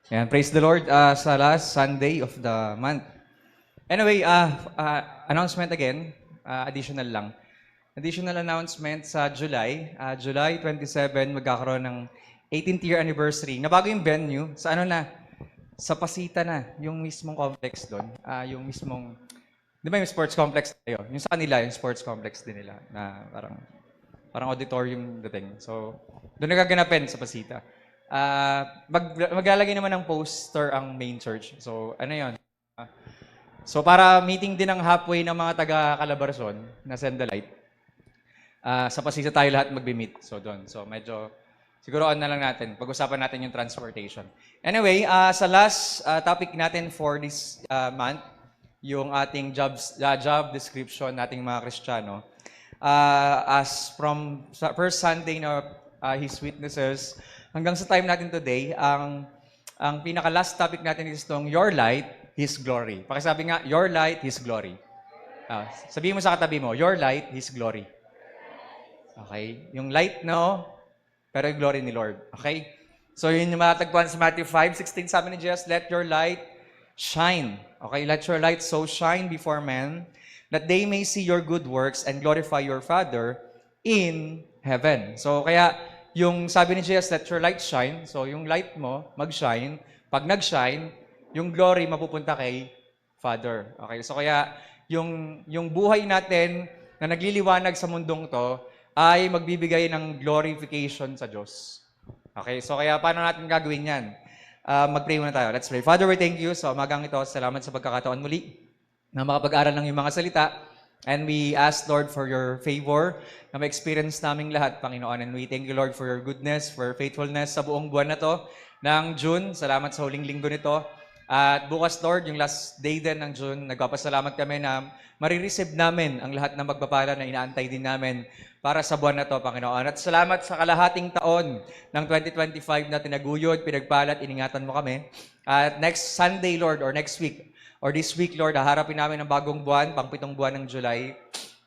Ayan, praise the Lord sa last Sunday of the month. Anyway, announcement again, additional lang. Additional announcement sa July, July 27, magkakaroon ng 18th year anniversary. Nabago yung venue, sa ano na, sa Pasita na, yung mismong complex doon. Yung mismong, di ba yung sports complex tayo? Yung sa kanila, yung sports complex din nila, na parang auditorium dating. So, doon nagaganapin sa Pasita. Maglalagay naman ng poster ang main church. So, ano yun? So, para meeting din ang halfway ng mga taga-Calabarzon na Send the Light, sa Pasisa tayo lahat magbi-meet. So, doon. So, medyo, siguro on na lang natin. Pag-usapan natin yung transportation. Anyway, sa last topic natin for this month, yung ating job description nating mga Kristiyano. As from first Sunday na His Witnesses, hanggang sa time natin today, ang pinaka-last topic natin is itong Your Light, His Glory. Pakisabi nga, Your Light, His Glory. Sabihin mo sa katabi mo, Your Light, His Glory. Okay? Yung light, no? Pero yung glory ni Lord. Okay? So, yun yung matatagpuan sa Matthew 5:16, sabi ni Jesus, let your light shine. Okay? Let your light so shine before men that they may see your good works and glorify your Father in heaven. So, kaya, yung sabi ni Jesus, let your light shine. So, yung light mo, mag-shine. Pag nag-shine, yung glory mapupunta kay Father. Okay? So, kaya, yung buhay natin na nagliliwanag sa mundong to, ay magbibigay ng glorification sa Diyos. Okay? So, kaya paano natin gagawin yan? Mag-pray muna tayo. Let's pray. Father, we thank you sa umagang ito. Salamat sa pagkakataon muli na makapag-aral ng iyong mga salita. And we ask, Lord, for your favor na ma-experience naming lahat, Panginoon. And we thank you, Lord, for your goodness, for your faithfulness sa buong buwan na to ng June. Salamat sa huling linggo nito. At bukas, Lord, yung last day din ng June, nagpapasalamat kami na marireceive namin ang lahat ng magpapala na inaantay din namin para sa buwan na to, Panginoon. At salamat sa kalahating taon ng 2025 na tinaguyod, pinagpalat, iningatan mo kami. At next Sunday, Lord, or next week, or this week, Lord, haharapin namin ang bagong buwan, pang-pitong buwan ng July,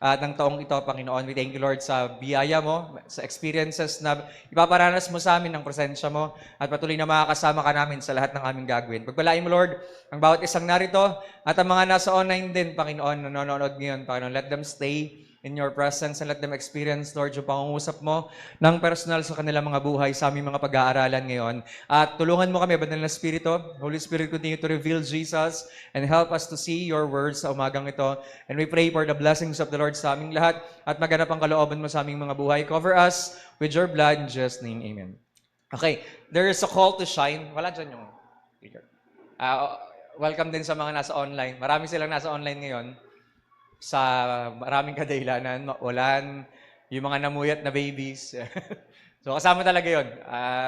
at ng taong ito, Panginoon. We thank you, Lord, sa biyaya mo, sa experiences na ipaparanas mo sa amin ng presensya mo, at patuloy na makakasama ka namin sa lahat ng aming gagawin. Pagpalain mo, Lord, ang bawat isang narito, at ang mga nasa online din, Panginoon, nanonood ngayon, Panginoon. Let them stay in your presence and let them experience, Lord, yung pangungusap mo ng personal sa kanilang mga buhay sa aming mga pag-aaralan ngayon. At tulungan mo kami, Banal na Espiritu. Holy Spirit, continue to reveal Jesus and help us to see your words sa umagang ito. And we pray for the blessings of the Lord sa aming lahat at maganap ang kalooban mo sa aming mga buhay. Cover us with your blood in Jesus' name. Amen. Okay, there is a call to shine. Wala dyan yung speaker. Welcome din sa mga nasa online. Marami silang nasa online ngayon sa maraming kadahilanan, walan, yung mga namuyat na babies. So kasama talaga yun.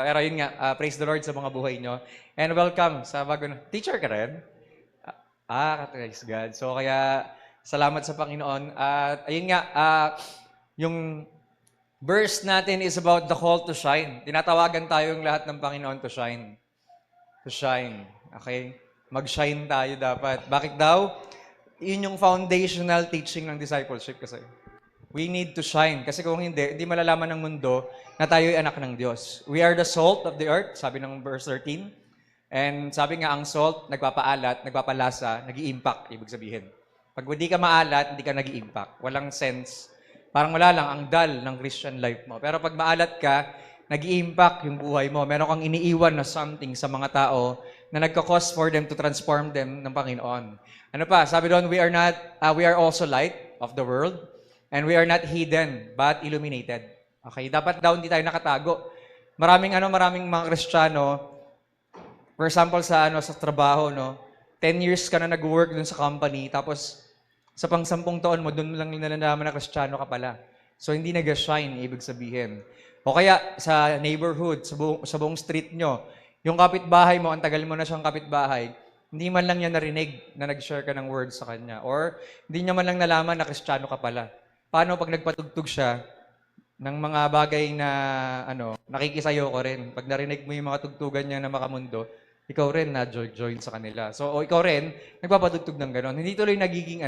Pero yun nga, praise the Lord sa mga buhay nyo. And welcome sa bago na. Teacher ka rin? Praise God. So kaya salamat sa Panginoon. At ayun nga, yung verse natin is about the call to shine. Tinatawagan tayong lahat ng Panginoon to shine. To shine. Okay? Mag-shine tayo dapat. Bakit daw? Yun yung foundational teaching ng discipleship kasi. We need to shine. Kasi kung hindi malalaman ng mundo na tayo ay anak ng Diyos. We are the salt of the earth, sabi ng verse 13. And sabi nga, ang salt, nagpapaalat, nagpapalasa, nag-i-impact, ibig sabihin. Pag hindi ka maalat, hindi ka nag-i-impact. Walang sense. Parang wala lang, ang dull ng Christian life mo. Pero pag maalat ka, nag-i-impact yung buhay mo. Meron kang iniiwan na something sa mga tao na nagka-cause for them to transform them ng Panginoon. Ano pa? Sabi doon, we are also light of the world, and we are not hidden, but illuminated. Okay? Dapat daw hindi tayo nakatago. Maraming mga Kristiyano, for example, sa trabaho, 10 years ka na nag-work dun sa company, tapos sa pang-10 taon mo, dun lang nalalaman na Kristiyano ka pala. So, hindi nag-shine, ibig sabihin. O kaya, sa neighborhood, sa buong street nyo, yung kapitbahay mo, ang tagal mo na siyang kapitbahay, hindi man lang niya narinig na nag-share ka ng words sa kanya. Or, hindi niya man lang nalaman na Kristiyano ka pala. Paano pag nagpatugtog siya ng mga bagay na, nakikisayo ko rin. Pag narinig mo yung mga tugtugan niya na makamundo, ikaw rin na join sa kanila. So, ikaw rin, nagpapatugtog ng gano'n. Hindi tuloy nagiging,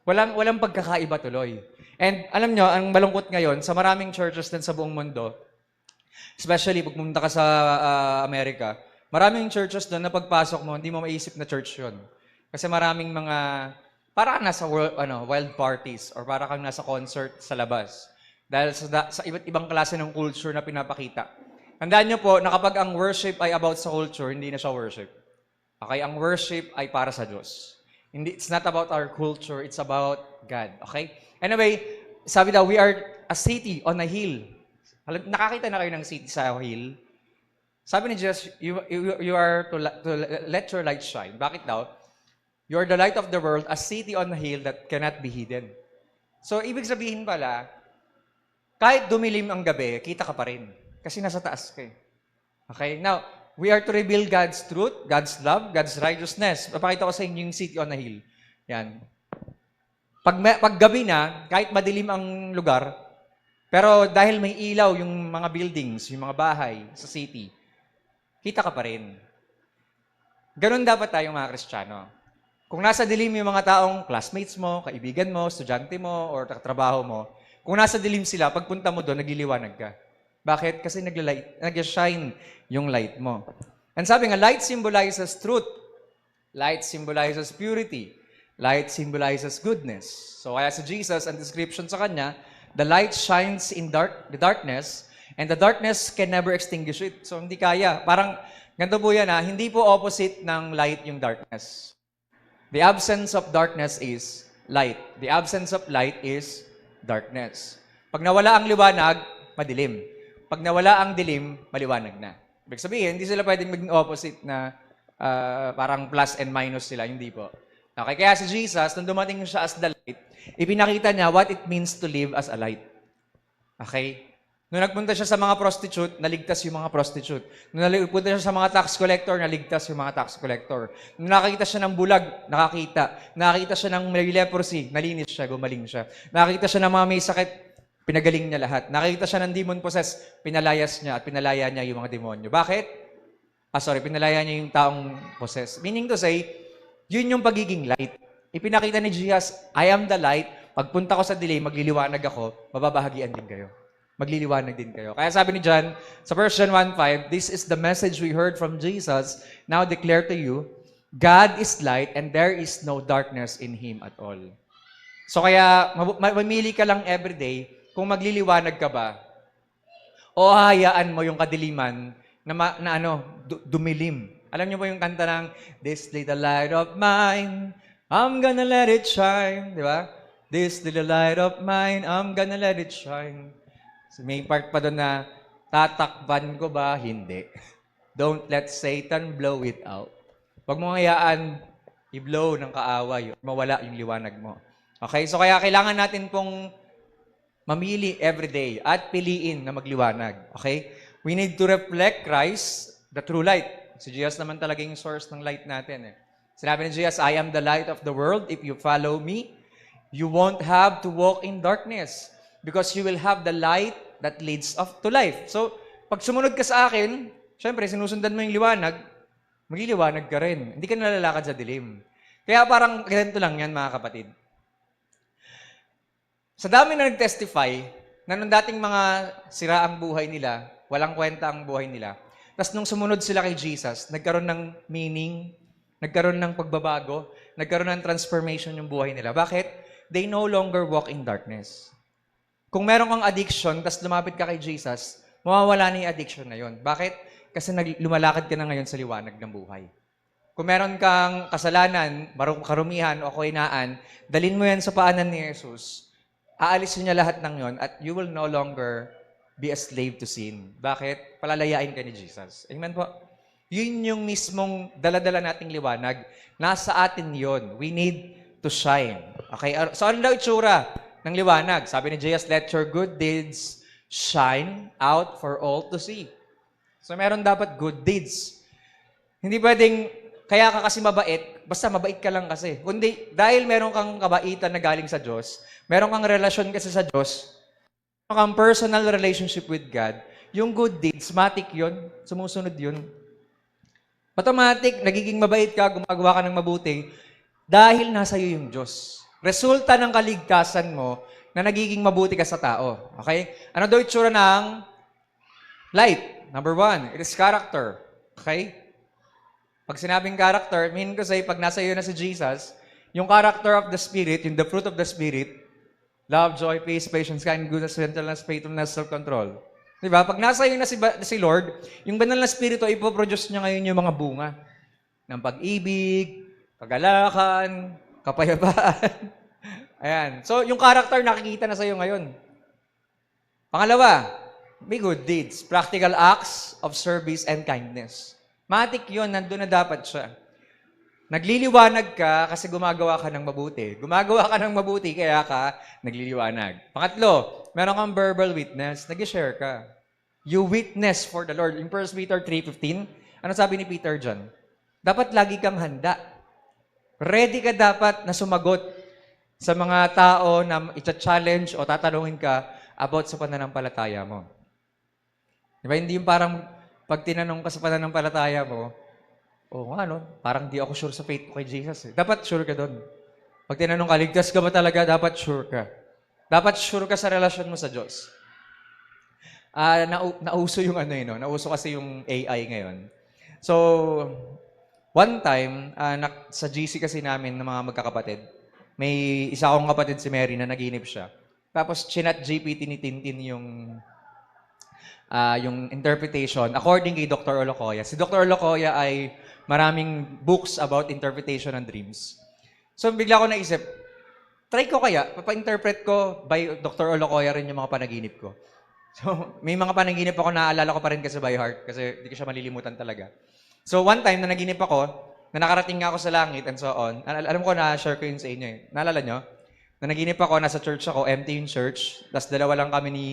walang pagkakaiba tuloy. And alam nyo, ang malungkot ngayon, sa maraming churches din sa buong mundo, especially pag pumunta ka sa Amerika, Maraming churches doon na pagpasok mo, hindi mo maisip na church yun. Kasi maraming mga, para kang nasa wild parties or para kang nasa concert sa labas. Dahil sa iba't ibang klase ng culture na pinapakita. Tandaan nyo po na kapag ang worship ay about sa culture, hindi na siya worship. Okay? Ang worship ay para sa Diyos. It's not about our culture, it's about God. Okay? Anyway, sabi daw, we are a city on a hill. Nakakita na kayo ng city sa hill? Sabi ni Jesus, you are to let your light shine. Bakit daw? You are the light of the world, a city on a hill that cannot be hidden. So, ibig sabihin pala, kahit dumilim ang gabi, kita ka pa rin. Kasi nasa taas ka eh. Okay? Now, we are to reveal God's truth, God's love, God's righteousness. Papakita ko sa inyo yung city on a hill. Yan. Pag gabi na, kahit madilim ang lugar, pero dahil may ilaw yung mga buildings, yung mga bahay sa city, kita ka pa rin. Ganon dapat tayong mga Kristiyano. Kung nasa dilim yung mga taong classmates mo, kaibigan mo, estudyante mo, or trabaho mo, kung nasa dilim sila, pagpunta mo doon, nagliliwanag ka. Bakit? Kasi nag-shine yung light mo. And sabi nga, light symbolizes truth. Light symbolizes purity. Light symbolizes goodness. So kaya si Jesus, ang description sa kanya, the light shines in the darkness, and the darkness can never extinguish it. So hindi kaya. Parang, ganito po yan hindi po opposite ng light yung darkness. The absence of darkness is light. The absence of light is darkness. Pag nawala ang liwanag, madilim. Pag nawala ang dilim, maliwanag na. Ibig sabihin, hindi sila pwedeng maging opposite na parang plus and minus sila. Hindi po. Okay, kaya si Jesus, nung dumating siya as the light, ipinakita niya what it means to live as a light. Okay? Nung nagpunta siya sa mga prostitute, naligtas yung mga prostitute. Nung nagpunta siya sa mga tax collector, naligtas yung mga tax collector. Nung nakakita siya ng bulag, nakakita. Nakakita siya ng may leprosy, nalinis siya, gumaling siya. Nakakita siya ng mga may sakit, pinagaling niya lahat. Nakakita siya ng demon possessed, pinalayas niya at pinalaya niya yung mga demonyo. Bakit? Pinalaya niya yung taong possessed. Meaning to say, yun yung pagiging light. Ipinakita ni Jesus, I am the light. Pagpunta ko sa dilim, magliliwanag ako, mababahagian din kayo. Magliliwanag din kayo. Kaya sabi ni John, sa 1 John 1:5, this is the message we heard from Jesus, now declare to you, God is light and there is no darkness in Him at all. So kaya, mamili ka lang everyday kung magliliwanag ka ba o hayaan mo yung kadiliman na dumilim. Alam niyo ba yung kanta ng, this little light of mine, I'm gonna let it shine. Di ba? This little light of mine, I'm gonna let it shine. So may part pa doon na, tatakban ko ba? Hindi. Don't let Satan blow it out. Huwag mo hayaan i-blow ng kaaway, mawala yung liwanag mo. Okay? So kaya kailangan natin pong mamili everyday at piliin na magliwanag. Okay? We need to reflect Christ, the true light. Si Jesus naman talaga yung source ng light natin. Sinabi ni Jesus, I am the light of the world. If you follow me, you won't have to walk in darkness because you will have the light that leads to life. So, pag sumunod ka sa akin, syempre, sinusundan mo yung liwanag, magliliwanag ka rin. Hindi ka nalalakad sa dilim. Kaya parang ganito lang yan, mga kapatid. Sa dami na nag-testify, na nung dating mga sira ang buhay nila, walang kwenta ang buhay nila, tapos nung sumunod sila kay Jesus, nagkaroon ng meaning, nagkaroon ng pagbabago, nagkaroon ng transformation yung buhay nila. Bakit? They no longer walk in darkness. Kung meron kang addiction, tapos lumapit ka kay Jesus, mawawala na yung addiction na yun. Bakit? Kasi lumalakad ka na ngayon sa liwanag ng buhay. Kung meron kang kasalanan, karumihan o kainaan, dalin mo yan sa paanan ni Jesus, aalisin niya lahat ng yon at you will no longer be a slave to sin. Bakit? Palalayain ka ni Jesus. Amen po? Yun yung mismong daladala nating liwanag. Nasa atin yon. We need to shine. Okay? So ano daw itsura ng liwanag? Sabi ni Jesus, let your good deeds shine out for all to see. So meron dapat good deeds. Hindi pwedeng, kaya ka kasi mabait, basta mabait ka lang kasi. Kundi, dahil meron kang kabaitan na galing sa Diyos, meron kang relasyon kasi sa Diyos, meron kang personal relationship with God, yung good deeds, matik yun, sumusunod yun. Automatic, nagiging mabait ka, gumagawa ka ng mabuti, dahil nasa iyo yung Diyos. Resulta ng kaligtasan mo na nagiging mabuti ka sa tao. Okay? Ano daw itsura ng light? Number 1, it is character. Okay? Pag sinabing character, mean ko sa'yo, pag nasa iyo na si Jesus, yung character of the Spirit, yung the fruit of the Spirit, love, joy, peace, patience, kindness, goodness, gentleness, faithfulness, self-control. Diba? Pag nasa iyo na si Lord, yung banal na Espiritu, ipoproduce niya ngayon yung mga bunga ng pag-ibig, kagalakan, kapayapaan. Ayan. So, yung character nakikita na sa'yo ngayon. Pangalawa, may good deeds. Practical acts of service and kindness. Matik yun, nandun na dapat siya. Nagliliwanag ka kasi gumagawa ka ng mabuti. Gumagawa ka ng mabuti, kaya ka nagliliwanag. Pangatlo, meron kang verbal witness. Nag-share ka. You witness for the Lord. In 1 Peter 3:15, ano sabi ni Peter dyan? Dapat lagi kang handa. Ready ka dapat na sumagot sa mga tao na i-challenge o tatanungin ka about sa pananampalataya mo. Diba? Hindi yung parang pag tinanong ka sa pananampalataya mo, oo nga, no? Parang di ako sure sa faith ko kay Jesus. Dapat sure ka doon. Pag tinanong ka, ligtas ka ba talaga? Dapat sure ka. Dapat sure ka sa relasyon mo sa Diyos. Nauso yung no? Nauso kasi yung AI ngayon. So, one time, sa GC kasi namin ng mga magkakapatid, may isa akong kapatid si Mary na naginip siya. Tapos, chinat GPT ni Tintin yung interpretation according kay Dr. Olocoya. Si Dr. Olocoya ay maraming books about interpretation ng dreams. So, bigla ko naisip, try ko kaya, papa-interpret ko by Dr. Olocoya rin yung mga panaginip ko. So, may mga panaginip ako naaalala ko pa rin kasi by heart kasi hindi ko siya malilimutan talaga. So, one time na naginip ako, na nakarating nga ako sa langit and so on. Alam ko na share ko yun sa inyo eh. Naalala nyo? Na naginip ako, nasa church ako, empty yung church. Tapos dalawa lang kami ni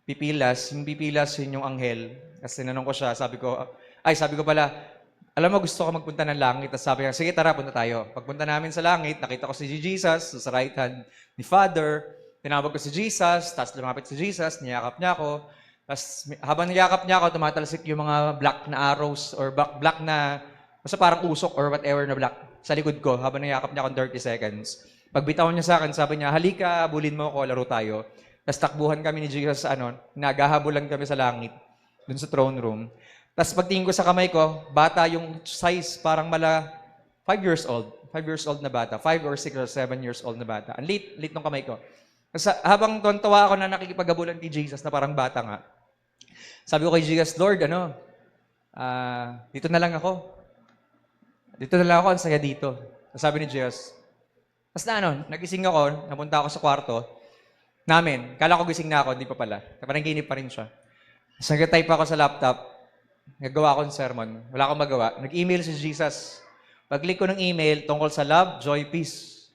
Pipilas. Yung Pipilas, yun yung anghel. Tapos tinanong ko siya, sabi ko pala, alam mo, gusto ko magpunta ng langit. Tapos sabi niya, sige, tara, punta tayo. Pagpunta namin sa langit, nakita ko si Jesus, sa right hand ni Father. Tinawag ko si Jesus, tapos lumapit si Jesus, niyakap niya ako. Tapos habang niyakap niya ako, tumatalsik yung mga black na arrows or black na basta parang usok or whatever na black sa likod ko habang niyakap niya akong 30 seconds. Pagbitaw niya sa akin, sabi niya, halika, bulin mo ako, laro tayo. Tapos takbuhan kami ni Jesus sa nagahabulan kami sa langit, dun sa throne room. Tapos pagtingin ko sa kamay ko, bata yung size, parang 5 years old. 5 years old na bata. 5 or 6 or 7 years old na bata. Ang late ng kamay ko. Tapos habang tontawa ako na nakikipaghabulan kay Jesus na parang bata nga, sabi ko kay Jesus, Lord, dito na lang ako. Dito na lang ako, ang saya dito. Sabi ni Jesus. Tapos nagising ako, napunta ako sa kwarto namin. Kala ko gising na ako, hindi pa pala. Parang ginip pa rin siya. Tapos nag-type ako sa laptop, naggawa ako ng sermon. Wala akong magawa. Nag-email si Jesus. Pag-click ko ng email tungkol sa love, joy, peace.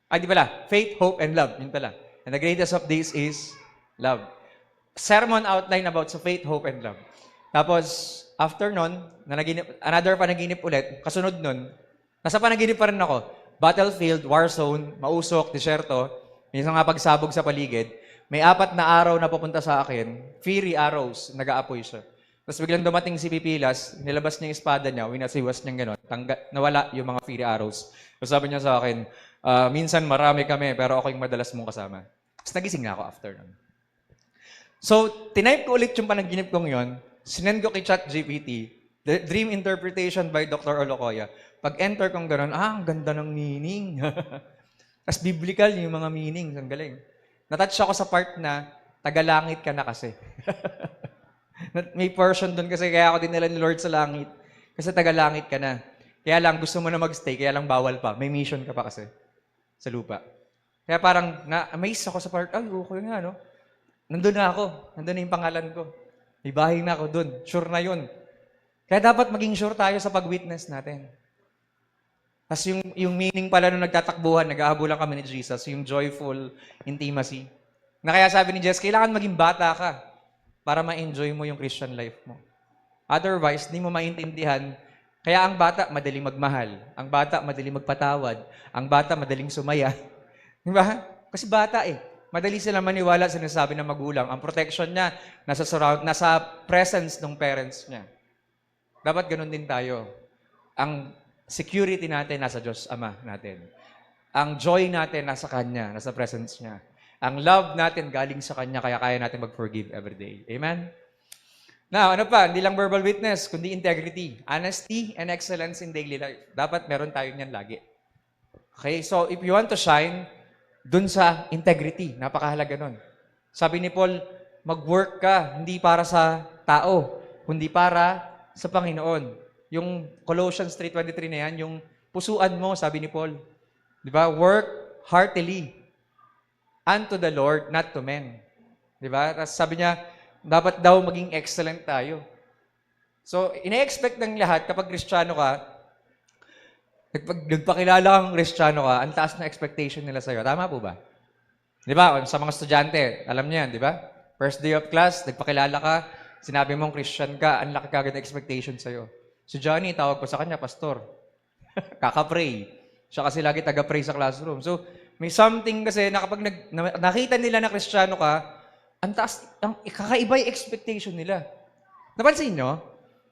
Di pala. Faith, hope, and love. Yun pala. And the greatest of these is love. Sermon outline about sa faith, hope, and love. Tapos, after nun, another panaginip ulit, kasunod nun, nasa panaginip pa rin ako. Battlefield, war zone, mausok, disyerto, minsan nga pagsabog sa paligid, may 4 na araw na papunta sa akin, fiery arrows, nag-aapoy siya. Tapos biglang dumating si Pipilas, nilabas niya yung espada niya, winasiwas niyang gano'n, nawala yung mga fiery arrows. So sabi niya sa akin, minsan marami kami, pero ako yung madalas mong kasama. Tapos nagising na ako after nun. So, tinype ko ulit yung panaginip kong yon, sinend ko kay ChatGPT, the dream interpretation by Dr. Olocoya. Pag-enter kong gano'n, ang ganda ng meaning. Tapos biblical yung mga meanings, ang galing. Natouch ako sa part na, tagalangit ka na kasi. May portion doon kasi kaya ako dinala ni Lord sa langit. Kasi tagalangit ka na. Kaya lang, gusto mo na magstay, kaya lang bawal pa. May mission ka pa kasi sa lupa. Kaya parang, na-amaze ako sa part, okay nga, no? Nandun na ako. Nandun na yung pangalan ko. May bahay na ako dun. Sure na yun. Kaya dapat maging sure tayo sa pag-witness natin. Tapos yung meaning pala nung nagtatakbuhan, nag-aabulan kami ni Jesus, yung joyful intimacy. Na kaya sabi ni Jesus, kailangan maging bata ka para ma-enjoy mo yung Christian life mo. Otherwise, di mo maintindihan. Kaya ang bata, madaling magmahal. Ang bata, madaling magpatawad. Ang bata, madaling sumaya. Di ba? Kasi bata eh. Madali sila maniwala sa sinasabi ng magulang. Ang protection niya, nasa presence ng parents niya. Dapat ganun din tayo. Ang security natin nasa Diyos Ama natin. Ang joy natin nasa Kanya, nasa presence niya. Ang love natin galing sa Kanya, kaya kaya natin mag-forgive every day. Amen? Now, ano pa? Hindi lang verbal witness, kundi integrity, honesty, and excellence in daily life. Dapat meron tayo niyan lagi. Okay, so if you want to shine, dun sa integrity, napakahalaga nun. Sabi ni Paul, mag-work ka, hindi para sa tao, kundi para sa Panginoon. Yung Colossians 3:23 na yan, yung pusuan mo, sabi ni Paul. Di ba? Work heartily unto the Lord, not to men. Di ba? Tapos sabi niya, dapat daw maging excellent tayo. So, ina-expect ng lahat kapag Kristiyano ka, pag nagpakilala kang Kristiyano ka, ang taas na expectation nila sa'yo. Tama po ba? Di ba? Sa mga estudyante, alam niyo yan, di ba? First day of class, nagpakilala ka, sinabi mong Christian ka, ang laki kagad na expectation sa'yo. Si Johnny, tawag pa sa kanya, pastor. Kaka-pray. Siya kasi lagi taga-pray sa classroom. So, may something kasi na kapag nakita nila na Kristiyano ka, ang taas, kakaiba yung expectation nila. Napansin nyo?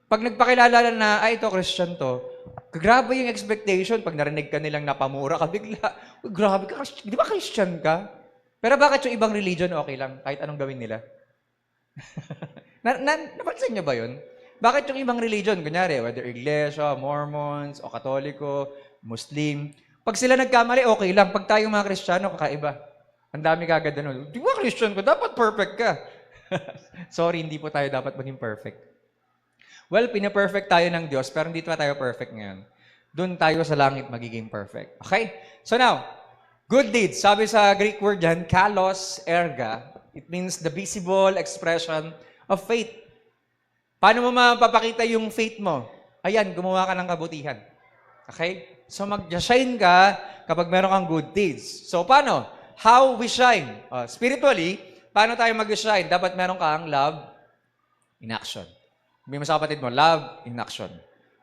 Pag nagpakilala na, ito, Christian to, grabe yung expectation. Pag narinig ka nilang napamura ka, bigla, grabe ka, di ba Christian ka? Pero bakit yung ibang religion okay lang, kahit anong gawin nila? Napansin nyo ba yun? Bakit yung ibang religion, kunyari, whether Iglesia, Mormons, o Katoliko, Muslim, pag sila nagkamali, okay lang. Pag tayong mga Kristiyano, kakaiba. Ang dami kagad ano. Di ba Christian ko? Dapat perfect ka. Sorry, hindi po tayo dapat maging perfect. Well, pina-perfect tayo ng Diyos, pero hindi pa tayo perfect ngayon. Doon tayo sa langit magiging perfect. Okay? So now, good deeds. Sabi sa Greek word yan, kalos erga. It means the visible expression of faith. Paano mo mapapakita yung faith mo? Ayan, gumawa ka ng kabutihan. Okay? So mag-shine ka kapag meron kang good deeds. So paano? How we shine? Spiritually, paano tayo mag-shine? Dapat meron kang love in action. Sabi mo sa kapatid mo, love in action.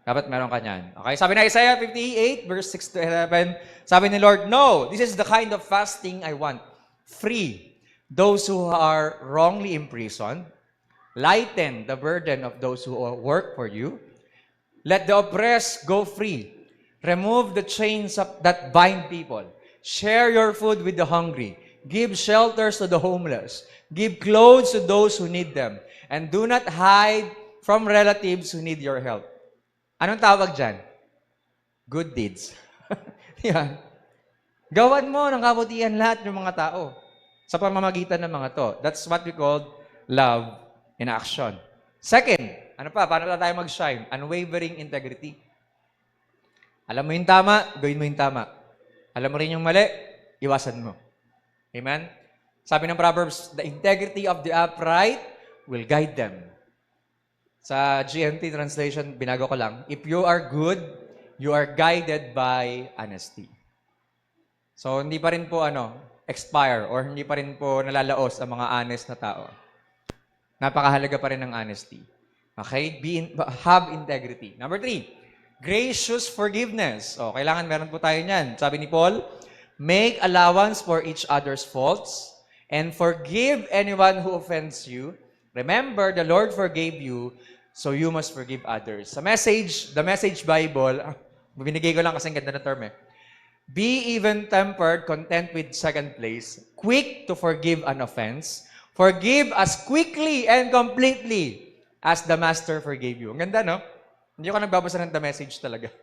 Dapat meron ka niyan. Okay? Sabi na Isaiah 58, verse 6 to 11, sabi ni Lord, no, this is the kind of fasting I want. Free those who are wrongly imprisoned. Lighten the burden of those who work for you. Let the oppressed go free. Remove the chains that bind people. Share your food with the hungry. Give shelters to the homeless. Give clothes to those who need them. And do not hide from relatives who need your help. Anong tawag dyan? Good deeds. Yan. Gawan mo ng kabutihan lahat ng mga tao sa pamamagitan ng mga to. That's what we call love in action. Second, ano pa? Paano tayo mag-shine? Unwavering integrity. Alam mo yung tama, gawin mo yung tama. Alam mo rin yung mali, iwasan mo. Amen? Sabi ng Proverbs, the integrity of the upright will guide them. Sa GNT translation, binago ko lang, if you are good, you are guided by honesty. So, hindi pa rin po expire or hindi pa rin po nalalaos ang mga honest na tao. Napakahalaga pa rin ng honesty. Okay? Have integrity. Number 3, gracious forgiveness. Kailangan meron po tayo niyan. Sabi ni Paul, make allowance for each other's faults and forgive anyone who offends you. Remember, the Lord forgave you, so you must forgive others. Sa message, the Message Bible, binigay ko lang kasi ang ganda na term eh. Be even-tempered, content with second place, quick to forgive an offense, forgive as quickly and completely as the Master forgave you. Ang ganda, no? Hindi ko nagbabasa ng the message talaga.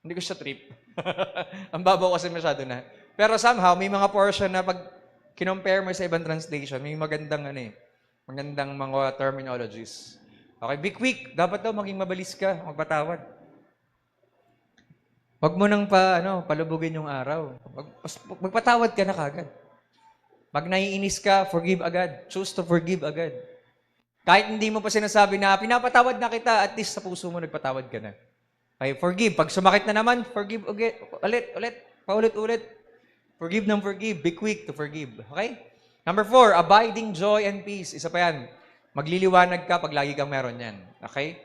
Hindi ko siya trip. Ang babaw kasi masyado na. Pero somehow, may mga portion na pag kinompare mo sa ibang translation, may magandang magandang mga terminologies. Okay, be quick. Dapat daw maging mabilis ka, magpatawad. Huwag mo nang palubugin yung araw. Magpatawad ka na kagad. Pag naiinis ka, forgive agad. Choose to forgive agad. Kahit hindi mo pa sinasabi na, pinapatawad na kita, at least sa puso mo, nagpatawad ka na. Okay, forgive. Pag sumakit na naman, forgive ulit. Paulit-ulit. Forgive ng forgive. Be quick to forgive. Okay? Number 4, abiding joy and peace. Isa pa yan. Magliliwanag ka pag lagi kang meron yan. Okay?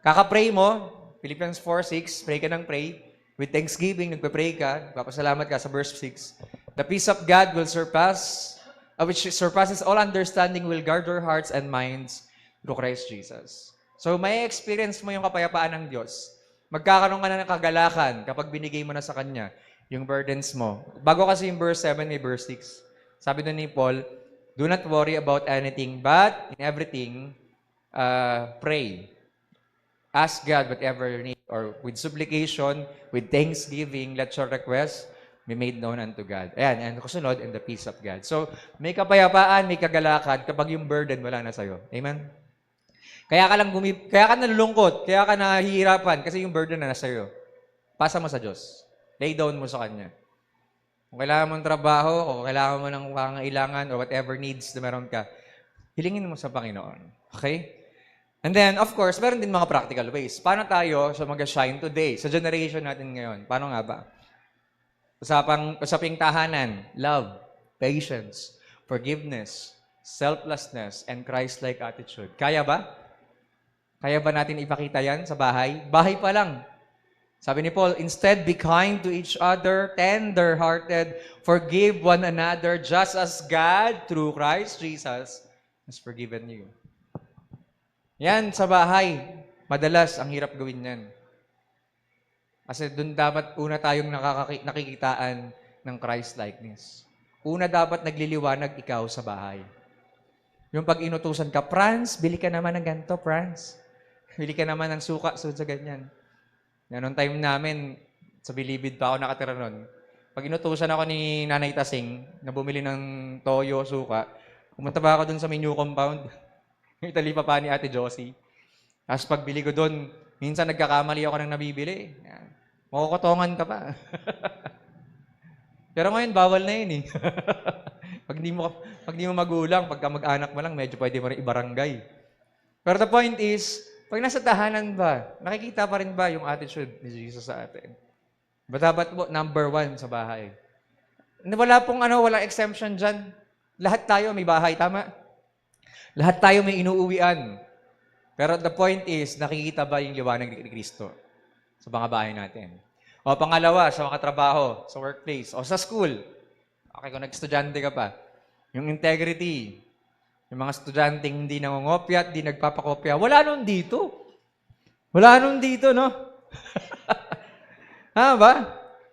Kaka-pray mo, Philippians 4:6, pray ka ng pray. With thanksgiving, nagpe-pray ka, papasalamat ka sa verse 6. The peace of God will which surpasses all understanding, will guard your hearts and minds through Christ Jesus. So, may experience mo yung kapayapaan ng Diyos. Magkakaroon ka na ng kagalakan kapag binigay mo na sa Kanya yung burdens mo. Bago kasi yung verse 7, may verse 6. Sabi doon ni Paul, do not worry about anything, but in everything, pray. Ask God whatever you need, or with supplication, with thanksgiving, let your request be made known unto God. Ayan, and kasunod, and the peace of God. So, may kapayapaan, may kagalakan kapag yung burden wala na sa'yo. Amen? Kaya ka nalulungkot, kaya ka nahihirapan, kasi yung burden na nasa iyo. Pasa mo sa Diyos. Lay down mo sa Kanya. Kung kailangan mong trabaho, o kailangan mo ng pangailangan, or whatever needs na meron ka, hilingin mo sa Panginoon. Okay? And then, of course, meron din mga practical ways. Paano tayo mag-shine today, sa generation natin ngayon? Paano nga ba? Usaping tahanan, love, patience, forgiveness, selflessness, and Christ-like attitude. Kaya ba? Kaya ba natin ipakita yan sa bahay? Bahay pa lang. Sabi ni Paul, instead, be kind to each other, tender-hearted, forgive one another, just as God, through Christ Jesus, has forgiven you. Yan, sa bahay, madalas, ang hirap gawin yan. Kasi doon dapat una tayong nakikitaan ng Christ-likeness. Una dapat nagliliwanag ikaw sa bahay. Yung pag inutusan ka, Franz, bili ka naman ng ganito, Franz. Bili ka naman ng suka, sa ganyan. Yan, noong time namin, sa Bilibid pa ako nakatira noon. Pag inutusan ako ni Nanay Tasing na bumili ng toyo, suka, pumunta ba ako doon sa menu compound? Yung italipa pa ni Ate Josie. Tapos pagbili ko doon, minsan nagkakamali ako ng nabibili. Yan. Makukotongan ka pa. Pero ngayon, bawal na yun eh. pag di mo magulang, pagka mag-anak mo lang, medyo pwede mo rin ibarangay. Pero the point is, pag nasa tahanan ba, nakikita pa rin ba yung attitude ni Jesus sa atin? Ba dapat mo, number 1 sa bahay? Walang exemption dyan. Lahat tayo may bahay, tama? Lahat tayo may inuuwian. Pero the point is, nakikita ba yung liwanag ni Kristo sa mga bahay natin? O pangalawa, sa mga trabaho, sa workplace, o sa school. Okay, kung nag-estudyante ka pa. Yung integrity, yung mga estudyanteng hindi nangongopya at hindi nagpapakopya, wala nun dito. Wala nun dito, no? Ha ba?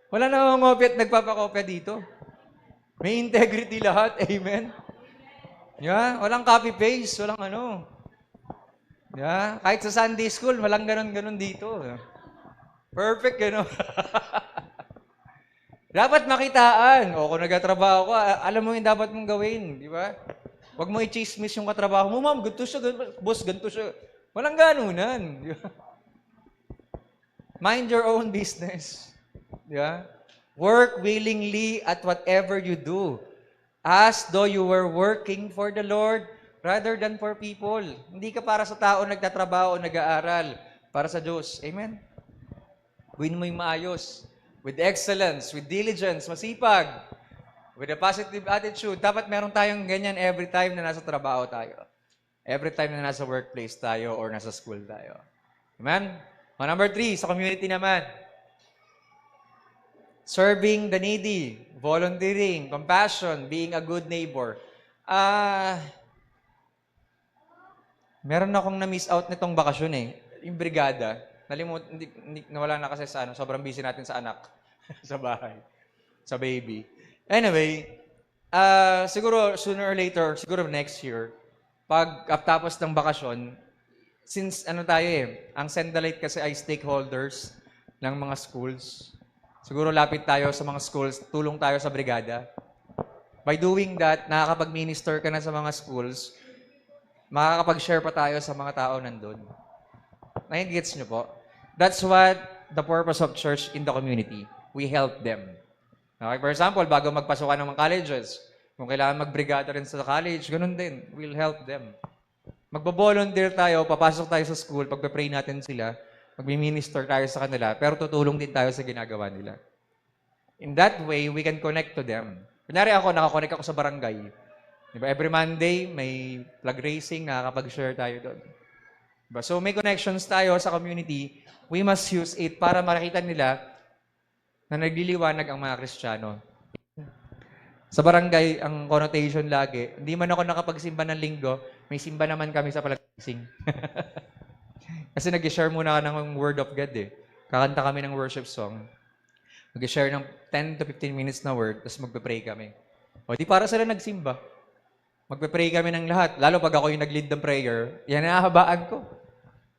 Wala nangongopya at nagpapakopya dito. May integrity lahat. Amen? Yeah? Walang copy-paste. Walang ano. Yeah? Kahit sa Sunday school, walang ganon-ganon dito. Perfect, gano'n. Dapat makitaan. O kung nagtatrabaho ka, alam mo yung dapat mong gawin. Di ba? Huwag mo i-chismis yung katrabaho mo. Ma'am, ganito siya. Boss, ganito siya. Walang ganunan. Di ba? Mind your own business. Di ba? Work willingly at whatever you do, as though you were working for the Lord rather than for people. Hindi ka para sa tao nagtatrabaho o nag-aaral. Para sa Diyos. Amen? Gawin mo yung maayos. With excellence, with diligence, masipag, with a positive attitude. Dapat meron tayong ganyan every time na nasa trabaho tayo. Every time na nasa workplace tayo or nasa school tayo. Amen? O, number 3, sa community naman. Serving the needy, volunteering, compassion, being a good neighbor. Meron akong na-miss out nitong bakasyon eh. Yung brigada. Nawala na kasi sa sobrang busy natin sa anak. sa bahay. Sa baby. Anyway, siguro sooner or later, siguro next year, pag tapos ng bakasyon, since ang Sendalite kasi ay stakeholders ng mga schools. Siguro lapit tayo sa mga schools, tulong tayo sa brigada. By doing that, nakakapag-minister ka na sa mga schools, makakapag-share pa tayo sa mga tao nandun. Nai-gets nyo po? That's what the purpose of church in the community. We help them. Okay, for example, bago magpasukan ng mga colleges, kung kailangan magbrigada rin sa college, ganun din. We'll help them. Magbo-volunteer tayo, papasok tayo sa school, pagpe-pray natin sila, magmi-minister tayo sa kanila, pero tutulong din tayo sa ginagawa nila. In that way, we can connect to them. Kunyari ako, nakakonect ako sa barangay. Diba? Every Monday, may flag racing, nakakapag-share tayo doon. Diba? So, may connections tayo sa community. We must use it para makita nila na nagliliwanag ang mga Kristiyano. Sa barangay, ang connotation lagi, hindi man ako nakapagsimba ng linggo, may simba naman kami sa palagising. Kasi nag-share muna ng Word of God eh. Kakanta kami ng worship song. Mag-share ng 10 to 15 minutes na word, tapos magpe-pray kami. O di para sila nagsimba. Magpe-pray kami ng lahat. Lalo pag ako yung nag-lead ng prayer, yan ang hahabaan ko.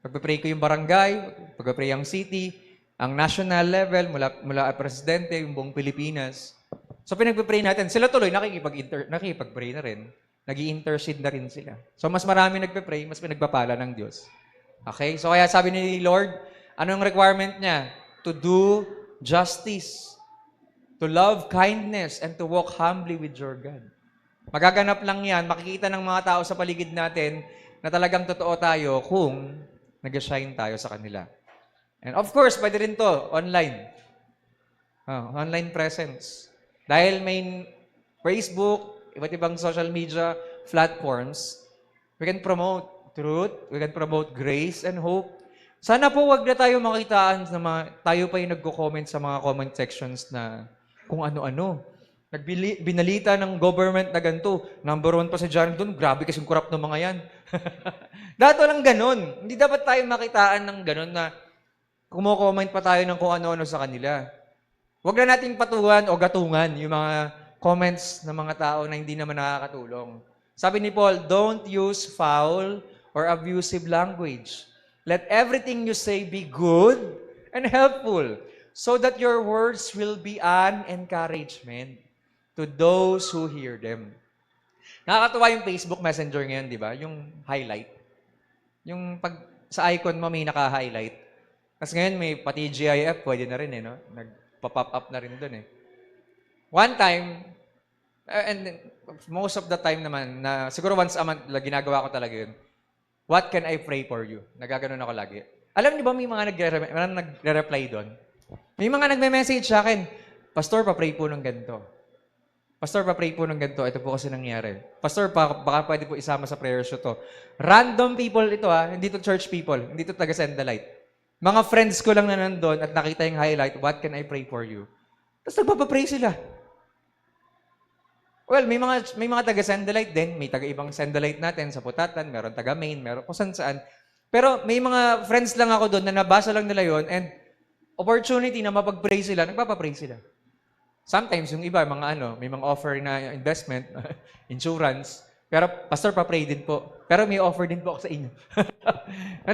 Pagpe-pray ko yung barangay, pagpe-pray ang city, ang national level, mula presidente, yung buong Pilipinas. So pinagpe-pray natin. Sila tuloy, nakikipag-pray na rin. Nag-i-intercede na rin sila. So mas marami nagpe-pray, mas pinagpapala ng Diyos. Okay? So kaya sabi ni Lord, anong requirement niya? To do justice, to love kindness, and to walk humbly with your God. Magaganap lang yan, makikita ng mga tao sa paligid natin na talagang totoo tayo kung nag-shine tayo sa kanila. And of course, pwede rin to, online. Online presence. Dahil may Facebook, iba't ibang social media platforms, we can promote truth, we can promote grace and hope. Sana po wag na tayo makitaan na tayo pa yung nagko-comment sa mga comment sections na kung ano-ano. Binalita ng government na ganito, number 1 pa si John doon, grabe kasing corrupt ng mga yan. Dato lang ganun. Hindi dapat tayo makitaan ng ganun na kumo-comment pa tayo ng kung ano-ano sa kanila. Huwag na nating patuhan o gatungan yung mga comments ng mga tao na hindi naman nakakatulong. Sabi ni Paul, don't use foul or abusive language. Let everything you say be good and helpful so that your words will be an encouragement to those who hear them. Nakakatuwa yung Facebook Messenger ngayon, di ba? Yung highlight. Yung pag sa icon mo may naka-highlight. Kasi ngayon may pati GIF, pwede na rin no? Nagpa-pop up na rin doon One time, and most of the time naman, na siguro once a month, ginagawa ko talaga yun. What can I pray for you? Nagaganon ako lagi. Alam niyo ba may mga nagre-reply doon? May mga nagme-message sa akin, Pastor, pa-pray po ng ganito. Pastor, pa-pray po ng ganito. Ito po kasi nangyari. Pastor, baka pwede po isama sa prayer show to. Random people ito hindi to church people. Hindi to taga-send the light. Mga friends ko lang na nandun at nakita yung highlight, what can I pray for you? Tapos nagpapapray sila. Well, may mga taga-send the light din. May taga-ibang send the light natin sa Putatan, meron taga-main, meron kung saan. Pero may mga friends lang ako doon na nabasa lang nila yon and opportunity na mapag-pray sila, nagpapapray sila. Sometimes, yung iba, may mga offer na investment, insurance, pero, Pastor, pa-pray din po. Pero may offer din po ako sa inyo.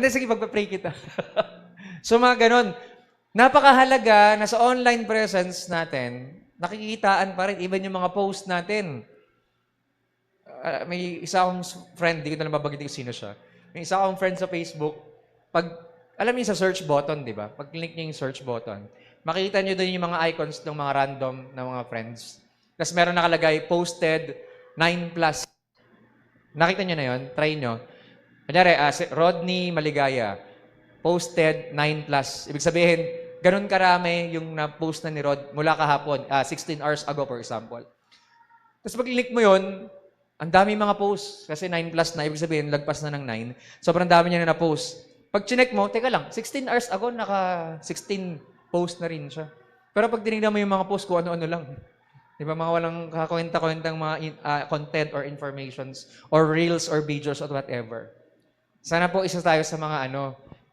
Sige, pagpa-pray kita. So, mga ganon. Napakahalaga na sa online presence natin, nakikitaan pa rin, even yung mga post natin. May isa akong friend, di ko na lang babagin kung sino siya. May isa akong friend sa Facebook, alam niyo sa search button, di ba? Pag click niyo yung search button, makikita niyo doon yung mga icons ng mga random na mga friends. Tapos meron nakalagay, posted 9+. Nakita niyo na yon? Try niyo. Kunyari, Rodney Maligaya, posted 9+. Ibig sabihin, ganun karami yung na-post na ni Rod mula kahapon, 16 hours ago, for example. Tapos pag click mo yon, ang dami mga posts. Kasi 9+ na, ibig sabihin, lagpas na ng 9. Sobrang dami niya na na-post. Pag chinek mo, teka lang, 16 hours ago, naka 16 post na rin siya. Pero pag tinignan mo yung mga post ko, ano-ano lang. Di ba, mga walang kakwenta-kwentang mga content or informations or reels or videos or whatever. Sana po isa tayo sa mga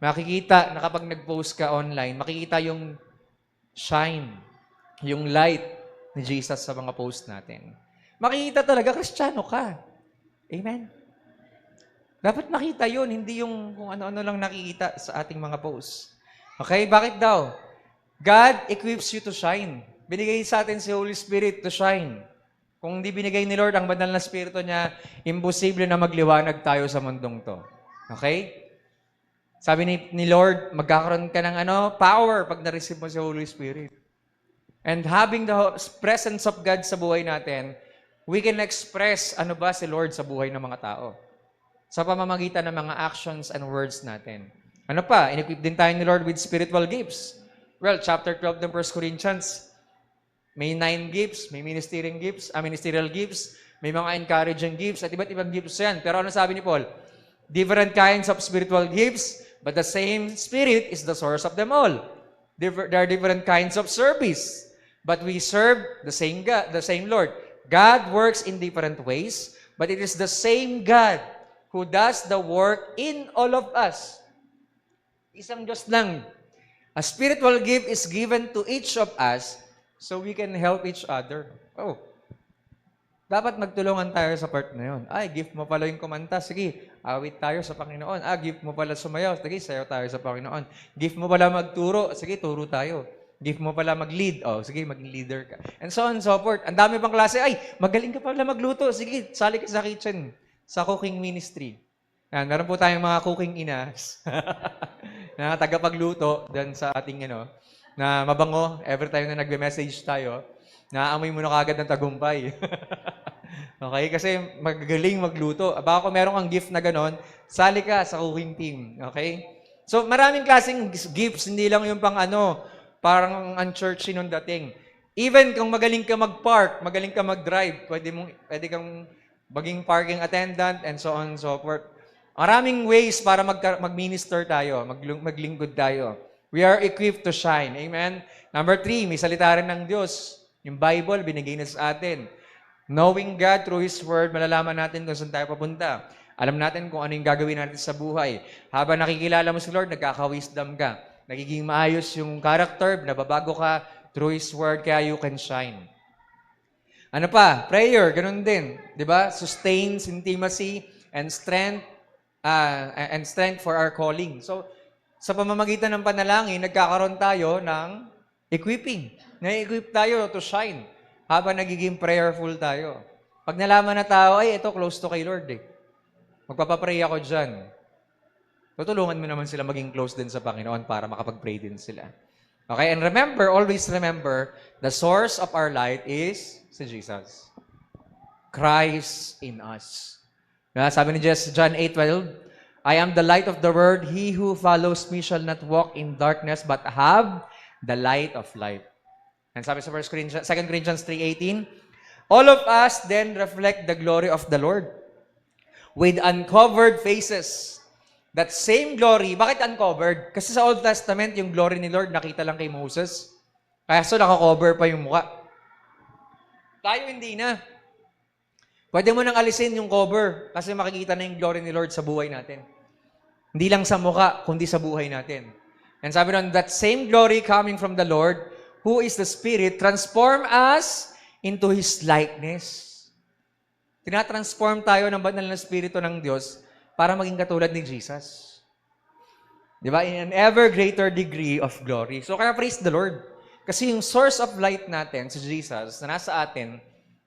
makikita na kapag nag-post ka online, makikita yung shine, yung light ni Jesus sa mga post natin. Makikita talaga, Kristiyano ka. Amen? Dapat makita yun, hindi yung kung ano-ano lang nakikita sa ating mga posts. Okay? Bakit daw? God equips you to shine. Binigay sa atin si Holy Spirit to shine. Kung hindi binigay ni Lord ang banal na Espiritu niya, imposible na magliwanag tayo sa mundong to. Okay? Sabi ni Lord, magkakaroon ka ng power pag na-receive mo si Holy Spirit. And having the presence of God sa buhay natin, we can express si Lord sa buhay ng mga tao. Sa pamamagitan ng mga actions and words natin. In-equip din tayo ni Lord with spiritual gifts. Well, chapter 12 ng 1 Corinthians, may 9 gifts, may ministerial gifts, may mga encouraging gifts, at iba't ibang gifts yan. Pero ano sabi ni Paul? Different kinds of spiritual gifts, but the same Spirit is the source of them all. There are different kinds of service, but we serve the same God, the same Lord. God works in different ways, but it is the same God who does the work in all of us. Isang Diyos lang. A spiritual gift is given to each of us so we can help each other. Oh. Dapat magtulungan tayo sa part na yun. Ay, gift mo pala yung kumanta. Sige, awit tayo sa Panginoon. Gift mo pala sumayaw. Sige, sayaw tayo sa Panginoon. Gift mo pala magturo. Sige, turo tayo. Gift mo pala mag-lead. Sige, maging leader ka. And so on and so forth. Ang dami pang klase. Ay, magaling ka pala magluto. Sige, sali ka sa kitchen. Sa cooking ministry. Yan, meron po tayong mga cooking inas na tagapagluto dyan sa ating, na mabango. Every time na nagbe-message tayo, naamoy mo na kagad ng tagumpay. Okay? Kasi magagaling magluto. Baka kung meron kang gift na ganon, sali ka sa cooking team. Okay? So, maraming klaseng gifts. Hindi lang yung parang unchurchy nung dating. Even kung magaling ka mag-park, magaling ka mag-drive, pwede kang maging parking attendant, and so on and so forth. Maraming ways para mag-minister tayo, maglingkod tayo. We are equipped to shine. Amen? Number 3, may salita rin ng Diyos. Yung Bible, binigay na sa atin. Knowing God through His Word, malalaman natin kung saan tayo papunta. Alam natin kung ano yung gagawin natin sa buhay. Habang nakikilala mo si Lord, nagkaka-wisdom ka. Nagiging maayos yung character, nababago ka through His Word, kaya you can shine. Ano pa? Prayer, ganun din. Di ba? Sustains intimacy and strength for our calling. So, sa pamamagitan ng panalangin, nagkakaroon tayo ng equipping. Na-equip tayo to shine habang nagiging prayerful tayo. Pag nalaman na tao, ay, ito, close to kay Lord eh. Magpapapray ako dyan. Tutulungan mo naman sila maging close din sa Panginoon para makapag-pray din sila. Okay? And remember, always remember, the source of our light is si Jesus. Christ in us. Sabi ni John 8:12, I am the light of the world. He who follows me shall not walk in darkness, but have the light of life. And sabi sa 2 Corinthians 3:18, all of us then reflect the glory of the Lord with uncovered faces. That same glory, bakit uncovered? Kasi sa Old Testament, yung glory ni Lord nakita lang kay Moses. Kaya so naka-cover pa yung mukha. Tayo hindi na. Pwede mo nang alisin yung cover kasi makikita na yung glory ni Lord sa buhay natin. Hindi lang sa mukha, kundi sa buhay natin. And sabi nun, that same glory coming from the Lord, who is the Spirit, transform us into His likeness. Tinatransform tayo ng banal na Espiritu ng Diyos para maging katulad ni Jesus. Di ba? In an ever greater degree of glory. So kaya praise the Lord. Kasi yung source of light natin, si Jesus, na nasa atin,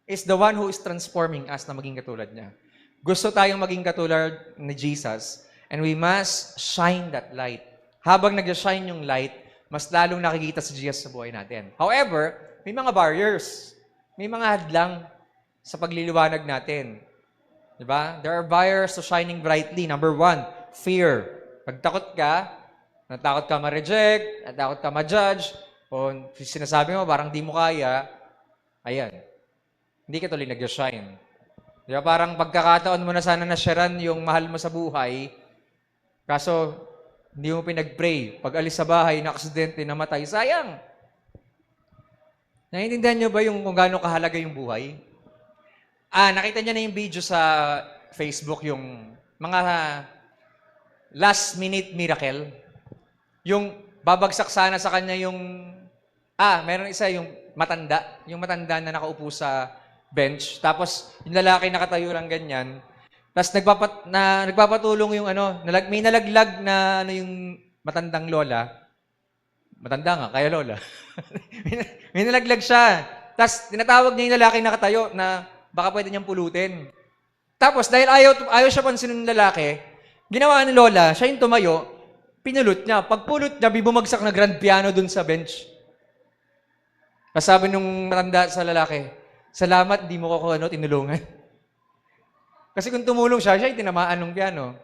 is the one who is transforming us na maging katulad niya. Gusto tayong maging katulad ni Jesus, and we must shine that light. Habang nag-shine yung light, mas lalong nakikita si Jesus sa buhay natin. However, may mga barriers. May mga hadlang sa pagliliwanag natin. Diba? There are barriers to shining brightly. Number 1, fear. Pag takot ka, natakot ka ma-reject, natakot ka ma-judge, o sinasabi mo, parang di mo kaya, ayan. Hindi ka tuloy nag-shine. Diba? Parang pagkakataon mo na sana nasyaran yung mahal mo sa buhay, kaso hindi mo pinag-pray. Pag alis sa bahay, na-aksidente, namatay, sayang. Naiintindihan nyo ba yung kung gaano kahalaga yung buhay? Nakita niya na yung video sa Facebook, yung mga last minute miracle. Yung babagsak sana sa kanya yung, meron isa yung matanda. Yung matanda na nakaupo sa bench. Tapos yung lalaki nakatayo lang ganyan. Tapos nagpapatulong yung may nalaglag na yung matandang lola. Matanda nga, kaya lola. may nalaglag siya. Tapos tinatawag niya yung lalaki nakatayo na baka pwede niyang pulutin. Tapos dahil ayaw siya pansinin ng lalaki, ginawa ni lola, siya yung tumayo, pinulot niya. Pagpulot niya, bumagsak na grand piano dun sa bench. Sabi nung matanda sa lalaki, salamat, di mo ko tinulungan. Kasi kung tumulong siya yung tinamaan ng piano.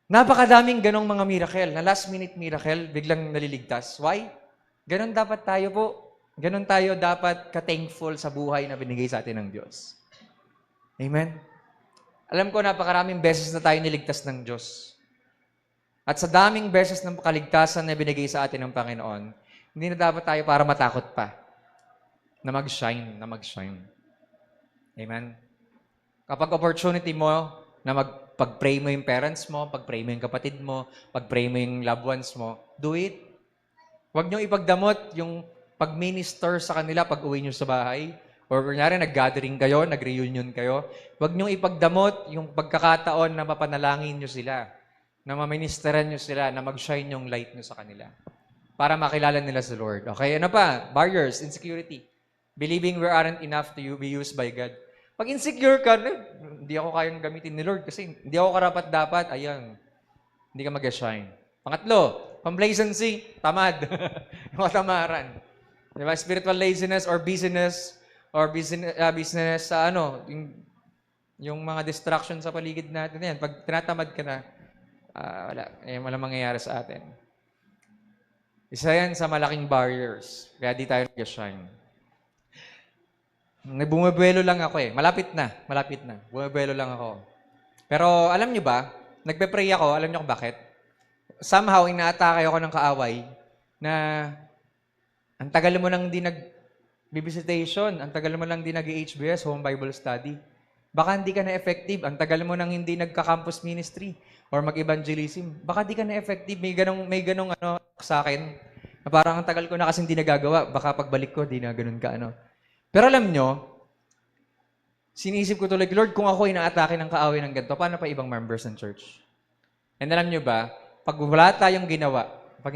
Napakadaming ganong mga miracle, na last minute miracle, biglang naliligtas. Why? Ganon dapat tayo po. Ganon tayo dapat ka-thankful sa buhay na binigay sa atin ng Diyos. Amen? Alam ko, napakaraming beses na tayo niligtas ng Diyos. At sa daming beses ng kaligtasan na binigay sa atin ng Panginoon, hindi na dapat tayo para matakot pa na mag-shine. Amen? Kapag opportunity mo na pag-pray mo yung parents mo, pag-pray mo yung kapatid mo, pag-pray mo yung loved ones mo, do it. Huwag nyo ipagdamot yung pag-minister sa kanila pag uwi nyo sa bahay. Or kunyari, nag-gathering kayo, nag-reunion kayo, huwag niyong ipagdamot yung pagkakataon na mapanalangin niyo sila, na maministeran niyo sila, na mag-shine yung light niyo sa kanila para makilala nila sa Lord. Okay, ano pa? Barriers, insecurity. Believing we aren't enough to be used by God. Pag insecure ka, hindi ako kayang gamitin ni Lord kasi hindi ako karapat-dapat, ayan, hindi ka mag-shine. Pangatlo, complacency, tamad. Yung katamaran. Diba? Spiritual laziness or busyness business sa yung mga distraction sa paligid natin yan. Pag tinatamad ka na, wala mangyayari sa atin. Isa yan sa malaking barriers. Kaya di tayo nag-shine. Bumabuelo lang ako eh. Malapit na. Bumabuelo lang ako. Pero alam nyo ba, nagpe-pray ako, alam nyo kung bakit? Somehow, inaatake ako ng kaaway na ang tagal mo nang di nag-visitation, ang tagal mo nang di nag-HBS, home Bible study. Baka hindi ka na-effective. Ang tagal mo nang hindi nagka-campus ministry or mag-evangelism. Baka di ka na-effective. May ganong sa akin. Na parang ang tagal ko na kasi hindi nagagawa. Baka pagbalik ko, di na ganun ka Pero alam nyo, sinisip ko tuloy, Lord, kung ako inaatake ng kaaway ng ganito, paano pa ibang members ng church? And alam nyo ba, pag wala tayong ginawa, pag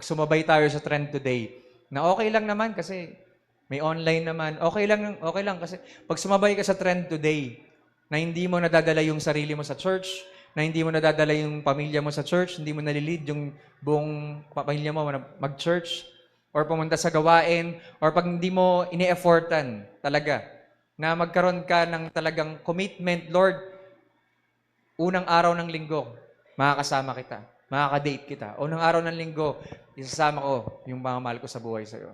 sumabay tayo sa trend today, na okay lang naman kasi may online naman, okay lang kasi pag sumabay ka sa trend today, na hindi mo nadadala yung sarili mo sa church, na hindi mo nadadala yung pamilya mo sa church, hindi mo nalilid yung buong pamilya mo mag-church, or pumunta sa gawain, or pag hindi mo ini-effortan talaga, na magkaroon ka ng talagang commitment, Lord, unang araw ng linggo, makakasama kita, makaka-date kita. Unang araw ng linggo, isasama ko yung mga mahal ko sa buhay sa'yo.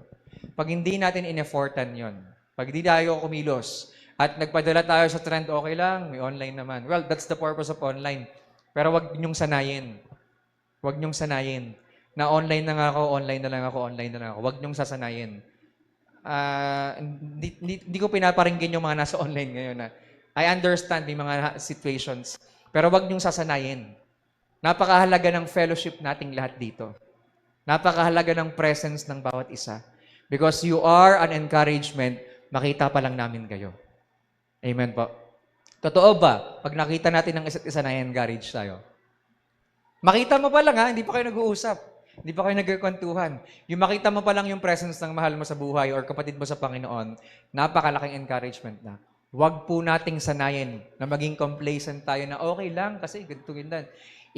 Pag hindi natin in-effortan yon, pag hindi tayo kumilos, at nagpadala tayo sa trend, okay lang, may online naman. Well, that's the purpose of online. Pero wag niyong sanayin. Wag niyong sanayin. Na online na nga ako, online na lang ako. Wag niyong sasanayin. Hindi ko pinaparinggan yung mga nasa online ngayon. I understand may mga situations. Pero wag niyong sasanayin. Napakahalaga ng fellowship nating lahat dito. Napakahalaga ng presence ng bawat isa. Because you are an encouragement, makita pa lang namin kayo. Amen po. Totoo ba? Pag nakita natin ng isa't isa na encourage tayo. Makita mo pa lang hindi pa kayo nag-uusap. Hindi pa kayo nagkakwentuhan. Yung makita mo pa lang yung presence ng mahal mo sa buhay or kapatid mo sa Panginoon, napakalaking encouragement na. Huwag po nating sanayin na maging complacent tayo na okay lang kasi ganito ganyan.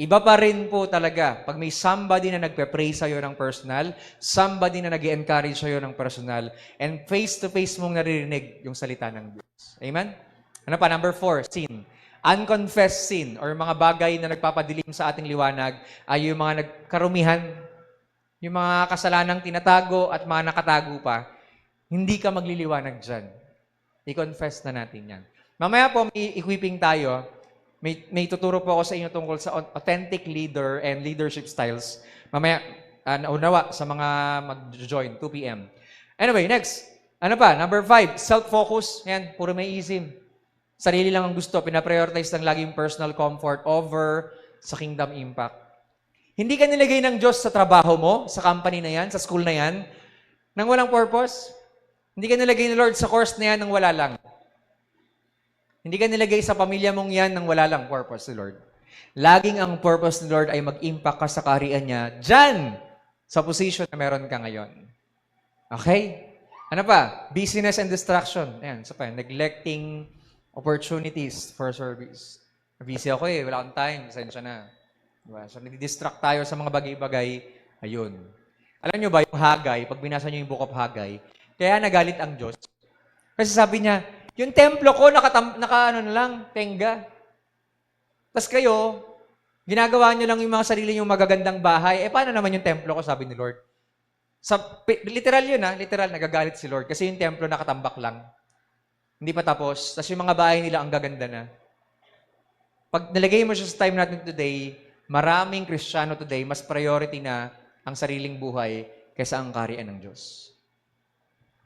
Iba pa rin po talaga pag may somebody na nagpe-pray sa'yo ng personal, somebody na nag-encourage sa'yo ng personal, and face-to-face mong naririnig yung salita ng Diyos. Amen? Ano pa? Number 4, sin. Unconfessed sin or mga bagay na nagpapadilim sa ating liwanag ay yung mga nagkarumihan, yung mga kasalanang tinatago at mga nakatago pa, hindi ka magliliwanag dyan. I-confess na natin yan. Mamaya po may equipping tayo. May tuturo po ako sa inyo tungkol sa authentic leader and leadership styles. Mamaya, naunawa sa mga mag-join, 2 p.m. Anyway, next. Ano pa? Number 5, self-focus. Yan, puro may isip. Sarili lang ang gusto. Pinaprioritize lang lagi yung personal comfort over sa kingdom impact. Hindi ka nilagay ng Diyos sa trabaho mo, sa company na yan, sa school na yan, nang walang purpose. Hindi ka nilagay ni Lord sa course na yan nang wala lang. Hindi ka nilagay sa pamilya mong yan nang wala lang purpose ni Lord. Laging ang purpose ni Lord ay mag-impact ka sa kaharian niya dyan, sa position na meron ka ngayon. Okay? Ano pa? Busyness and distraction. Ayan, so pa, neglecting opportunities for service. Busy ako wala akong time, pasensya na. Diba? So, nadidistract tayo sa mga bagay-bagay, ayun. Alam nyo ba, yung Hagay, pag binasa nyo yung Book of Hagay, kaya nagalit ang Diyos. Kasi sabi niya, yung templo ko, tenga. Tapos kayo, ginagawa nyo lang yung mga sarili nyong magagandang bahay, paano naman yung templo ko, sabi ni Lord. Literal yun literal, nagagalit si Lord. Kasi yung templo nakatambak lang. Hindi pa tapos. Tapos yung mga bahay nila, ang gaganda na. Pag nalagay mo siya sa time natin today, maraming Kristiyano today, mas priority na ang sariling buhay kaysa ang kaharian ng Diyos.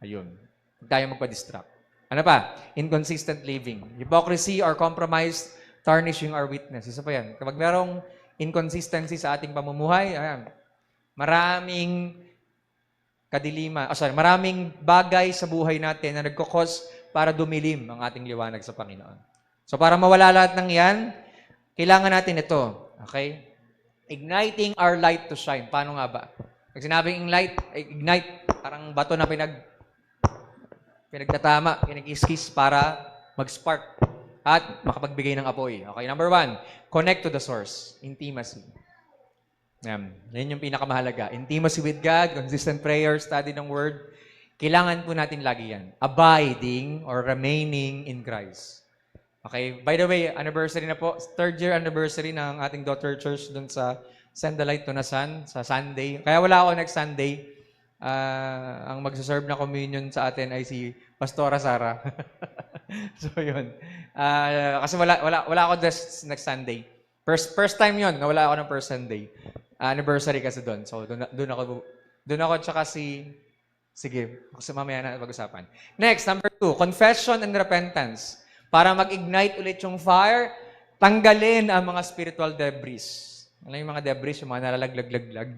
Ayun. Huwag tayo magpa-distract. Ano pa? Inconsistent living. Hypocrisy or compromise, tarnishing our witness. Isa pa yan. Kapag merong inconsistency sa ating pamumuhay, maraming maraming bagay sa buhay natin na nagkakos para dumilim ang ating liwanag sa Panginoon. So para mawala lahat ng yan, kailangan natin ito. Okay? Igniting our light to shine. Paano nga ba? Pag sinabing ignite, parang bato na pinagtatama, pinag-iskis para mag-spark at makapagbigay ng apoy. Okay, number 1, connect to the source. Intimacy. Yan yung pinakamahalaga. Intimacy with God, consistent prayer, study ng Word. Kailangan po natin lagi yan. Abiding or remaining in Christ. Okay, by the way, anniversary na po. 3rd year anniversary ng ating daughter church dun sa Send the Light Tunasan sa Sunday. Kaya wala ako next Sunday. Ang magsaserve na communion sa atin ay si Pastora Sara. So, yun. Kasi wala ako next Sunday. First time yun, na wala ako ng first Sunday. Anniversary kasi doon. So, doon ako tsaka sige, kasi mamaya na pag-usapan. Next, number 2, confession and repentance. Para mag-ignite ulit yung fire, tanggalin ang mga spiritual debris. Ano yung mga debris, yung mga nalalaglag-laglag?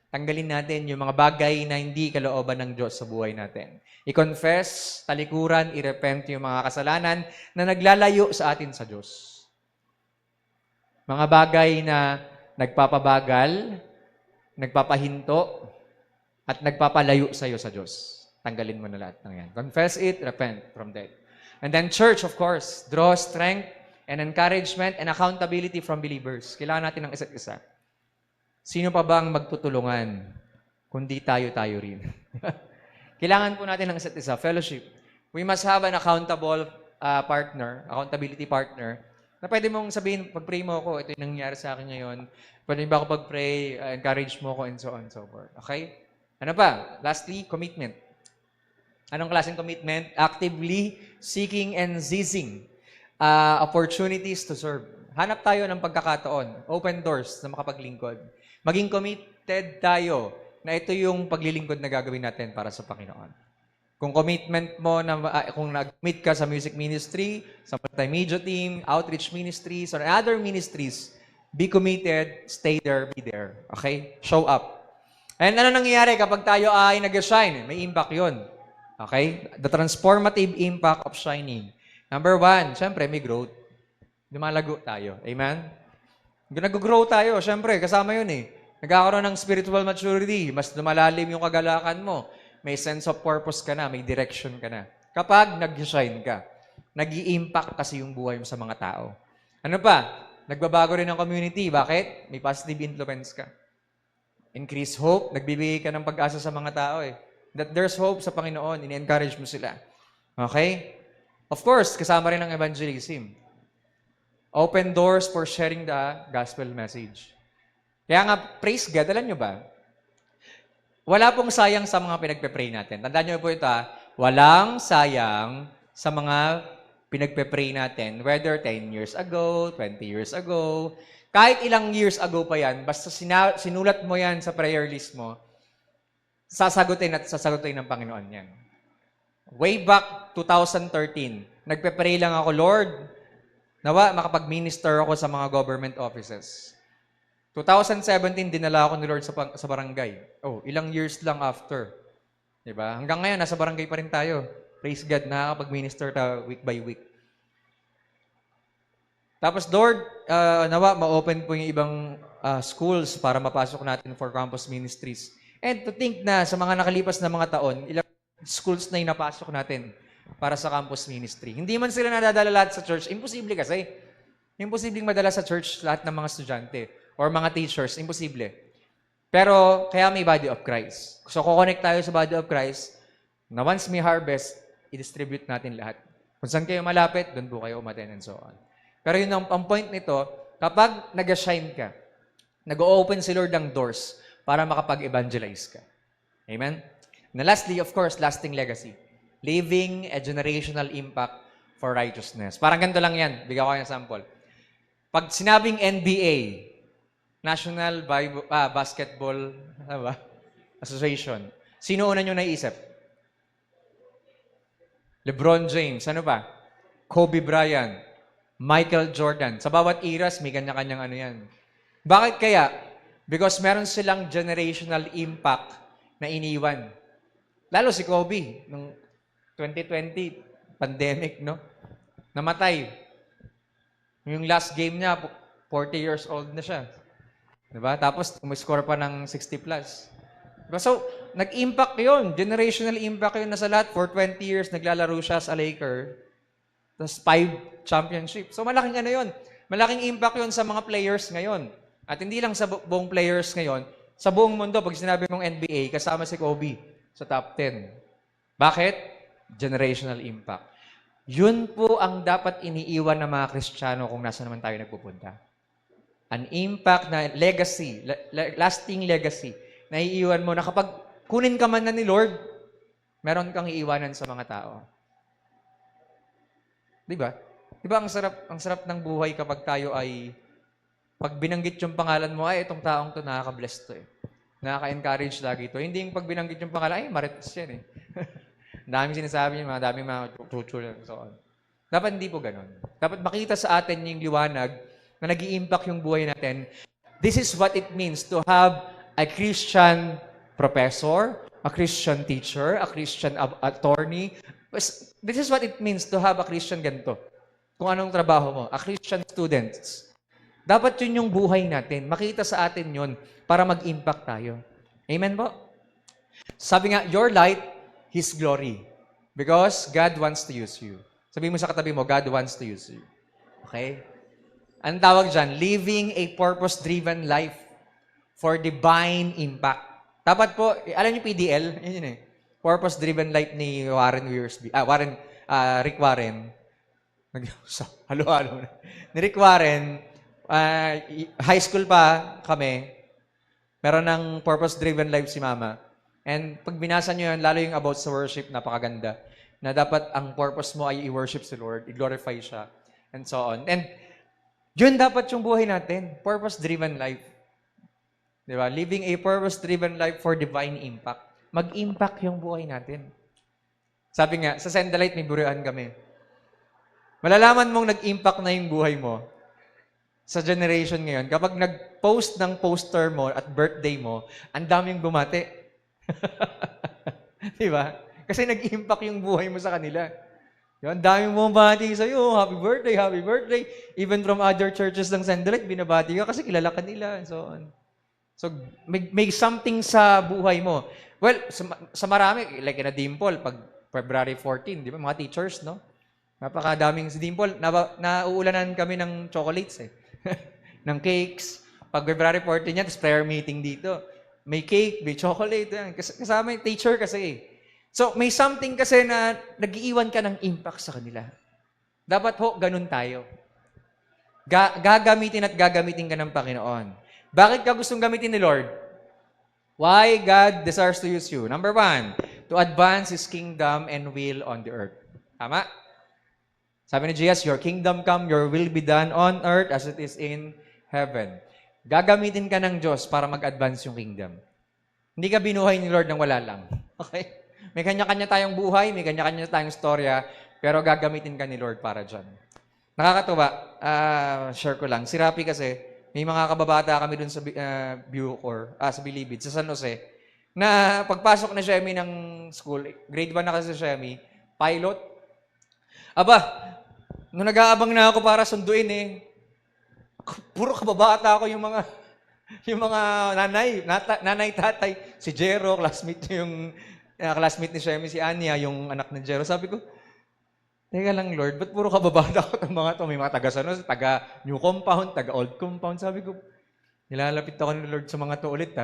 Tanggalin natin yung mga bagay na hindi kalooban ng Diyos sa buhay natin. I-confess, talikuran, i-repent yung mga kasalanan na naglalayo sa atin sa Diyos. Mga bagay na nagpapabagal, nagpapahinto, at nagpapalayo sa iyo sa Diyos. Tanggalin mo na lahat ng yan. Confess it, repent from that. And then church, of course, draw strength and encouragement and accountability from believers. Kailangan natin ng isa't isa. Sino pa bang magtutulungan kundi tayo-tayo rin? Kailangan po natin ng isa't isa. Fellowship. We must have an accountable accountability partner, na pwede mong sabihin, pag-pray mo ako, ito yung nangyari sa akin ngayon. Pwede ba ako pag-pray, encourage mo ako, and so on and so forth. Okay? Ano pa? Lastly, commitment. Anong klaseng commitment? Actively seeking and seizing opportunities to serve. Hanap tayo ng pagkakataon, open doors na makapaglingkod. Maging committed tayo na ito yung paglilingkod na gagawin natin para sa Panginoon. Kung commitment mo, kung nag-commit ka sa music ministry, sa multimedia team, outreach ministries, or other ministries, be committed, stay there, be there. Okay? Show up. And ano nangyayari kapag tayo ay nag-shine? May impact yun. Okay? The transformative impact of shining. Number 1, syempre, may growth. Lumalago tayo. Amen? Nag-grow tayo, syempre, kasama yun eh. Nagkakaroon ng spiritual maturity, mas lumalalim yung kagalakan mo. May sense of purpose ka na, may direction ka na. Kapag nag-shine ka, nag-i-impact kasi yung buhay mo sa mga tao. Ano pa? Nagbabago rin ang community. Bakit? May positive influence ka. Increase hope, nagbibigay ka ng pag-asa sa mga tao eh. That there's hope sa Panginoon, ini-encourage mo sila. Okay? Of course, kasama rin ang evangelism. Open doors for sharing the gospel message. Kaya nga, praise God, alam nyo ba? Wala pong sayang sa mga pinagpe-pray natin. Tandaan nyo po ito walang sayang sa mga pinagpe-pray natin. Whether 10 years ago, 20 years ago, kahit ilang years ago pa yan, basta sinulat mo yan sa prayer list mo, sasagutin ng Panginoon yan. Way back 2013, nagpe-pray lang ako, Lord, nawa makapag-minister ako sa mga government offices. 2017, dinala ako ni Lord sa barangay. Ilang years lang after. Diba? Hanggang ngayon, nasa barangay pa rin tayo. Praise God, nakakapag-minister tayo week by week. Tapos, Lord, nawa, ma-open po yung ibang schools para mapasok natin for campus ministries. And to think na sa mga nakalipas na mga taon, ilang schools na napasok natin para sa campus ministry. Hindi man sila nadadala lahat sa church. Imposible kasi. Imposibleng madala sa church lahat ng mga estudyante or mga teachers. Imposible. Pero, kaya may body of Christ. So, kukonect tayo sa body of Christ na once may harvest, i-distribute natin lahat. Kung saan kayo malapit, doon po kayo umaten and so on. Pero yun ang point nito, kapag nag-shine ka, nag-open si Lord ng doors para makapag-evangelize ka. Amen? And lastly, of course, lasting legacy. Leaving a generational impact for righteousness. Parang ganito lang yan. Bigyan ko kayo ng sample. Pag sinabing NBA, National Basketball Association, sino una nyo naisip? LeBron James, ano ba? Kobe Bryant, Michael Jordan. Sa bawat eras, may kanya-kanyang ano yan. Bakit kaya? Because meron silang generational impact na iniwan. Lalo si Kobe, nung 2020, pandemic, no? Namatay. Yung last game niya, 40 years old na siya. Diba? Tapos, umiscore pa ng 60 plus. Diba? So, nag-impact yun. Generational impact yun na sa lahat. For 20 years, naglalaro siya sa Laker. Tapos, 5 championship. So, malaking ano yun. Malaking impact yun sa mga players ngayon. At hindi lang sa buong players ngayon, sa buong mundo, pag sinabi mong NBA, kasama si Kobe sa top 10. Bakit? Generational impact. Yun po ang dapat iniiwan ng mga Kristiyano kung nasa naman tayo nagpupunta. An impact na legacy, lasting legacy, na iiwan mo na kapag kunin ka man na ni Lord, meron kang iiwanan sa mga tao. Di ba? Di ba ang sarap ng buhay kapag tayo ay, pag binanggit yung pangalan mo, ay itong taong to nakaka-bless to eh. Nakaka-encourage lagi to. Hindi yung pag binanggit yung pangalan, ay marites yan eh. Daming sinasabi niya, daming mga chuchul and so on. Dapat hindi po ganun. Dapat makita sa atin yung liwanag na nag-i-impact yung buhay natin. This is what it means to have a Christian professor, a Christian teacher, a Christian attorney. This is what it means to have a Christian ganito. Kung anong trabaho mo, a Christian students. Dapat yun yung buhay natin. Makita sa atin yun para mag-impact tayo. Amen po? Sabi nga, your light, His glory. Because God wants to use you. Sabihin mo sa katabi mo, God wants to use you. Okay? Ang tawag dyan, living a purpose-driven life for divine impact. Dapat po, alam niyo PDL? Yun eh. Purpose-driven life ni Rick Warren. Halo-halo na. Ni Rick Warren, high school pa kami, meron ng purpose-driven life si Mama. And pag binasa niyo yun, lalo yung about sa worship, napakaganda. Na dapat ang purpose mo ay i-worship si Lord, i-glorify siya, and so on. And yun dapat yung buhay natin, purpose-driven life. Di ba? Living a purpose-driven life for divine impact. Mag-impact yung buhay natin. Sabi nga, sa Sendalite may buruan kami. Malalaman mong nag-impact na yung buhay mo sa generation ngayon. Kapag nag-post ng poster mo at birthday mo, ang daming bumati. Di ba? Kasi nag-impact yung buhay mo sa kanila. Ang dami mong bati sa'yo, happy birthday. Even from other churches ng Sendalite, binabati ka kasi kilala ka nila and so on. So, may something sa buhay mo. Well, sa marami, like na Dimple, pag February 14, di ba, mga teachers, no? Napakadaming si Dimple, nauulanan kami ng chocolates eh. ng cakes. Pag February 14 yan, tapos prayer meeting dito. May cake, may chocolate. Yan. Kasama yung teacher kasi eh. So, may something kasi na nag-iiwan ka ng impact sa kanila. Dapat ho, ganun tayo. Gagamitin at gagamitin ka ng Panginoon. Bakit ka gustong gamitin ni Lord? Why God desires to use you? Number 1, to advance His kingdom and will on the earth. Tama? Sabi ni Jesus, your kingdom come, your will be done on earth as it is in heaven. Gagamitin ka ng Diyos para mag-advance yung kingdom. Hindi ka binuhay ni Lord nang wala lang. Okay? May kanya-kanya tayong buhay, may kanya-kanya tayong storya, pero gagamitin ka ni Lord para dyan. Nakakatuwa, share ko lang. Si Rapi kasi, may mga kababata kami dun sa Bucor, sa Bilibid, sa San Jose, na pagpasok na Shemi ng school, grade 1 na kasi Shemi, pilot. Aba, nung nag-aabang na ako para sunduin puro kababata ako yung mga nanay, tatay, si Jero, classmate yung classmate ni Shemi, si Anya, yung anak ni Jero. Sabi ko, teka lang Lord, ba't puro kababata ko itong mga to? May mga taga-new compound, taga-old compound. Sabi ko, nilalapit ako ni Lord sa mga to ulit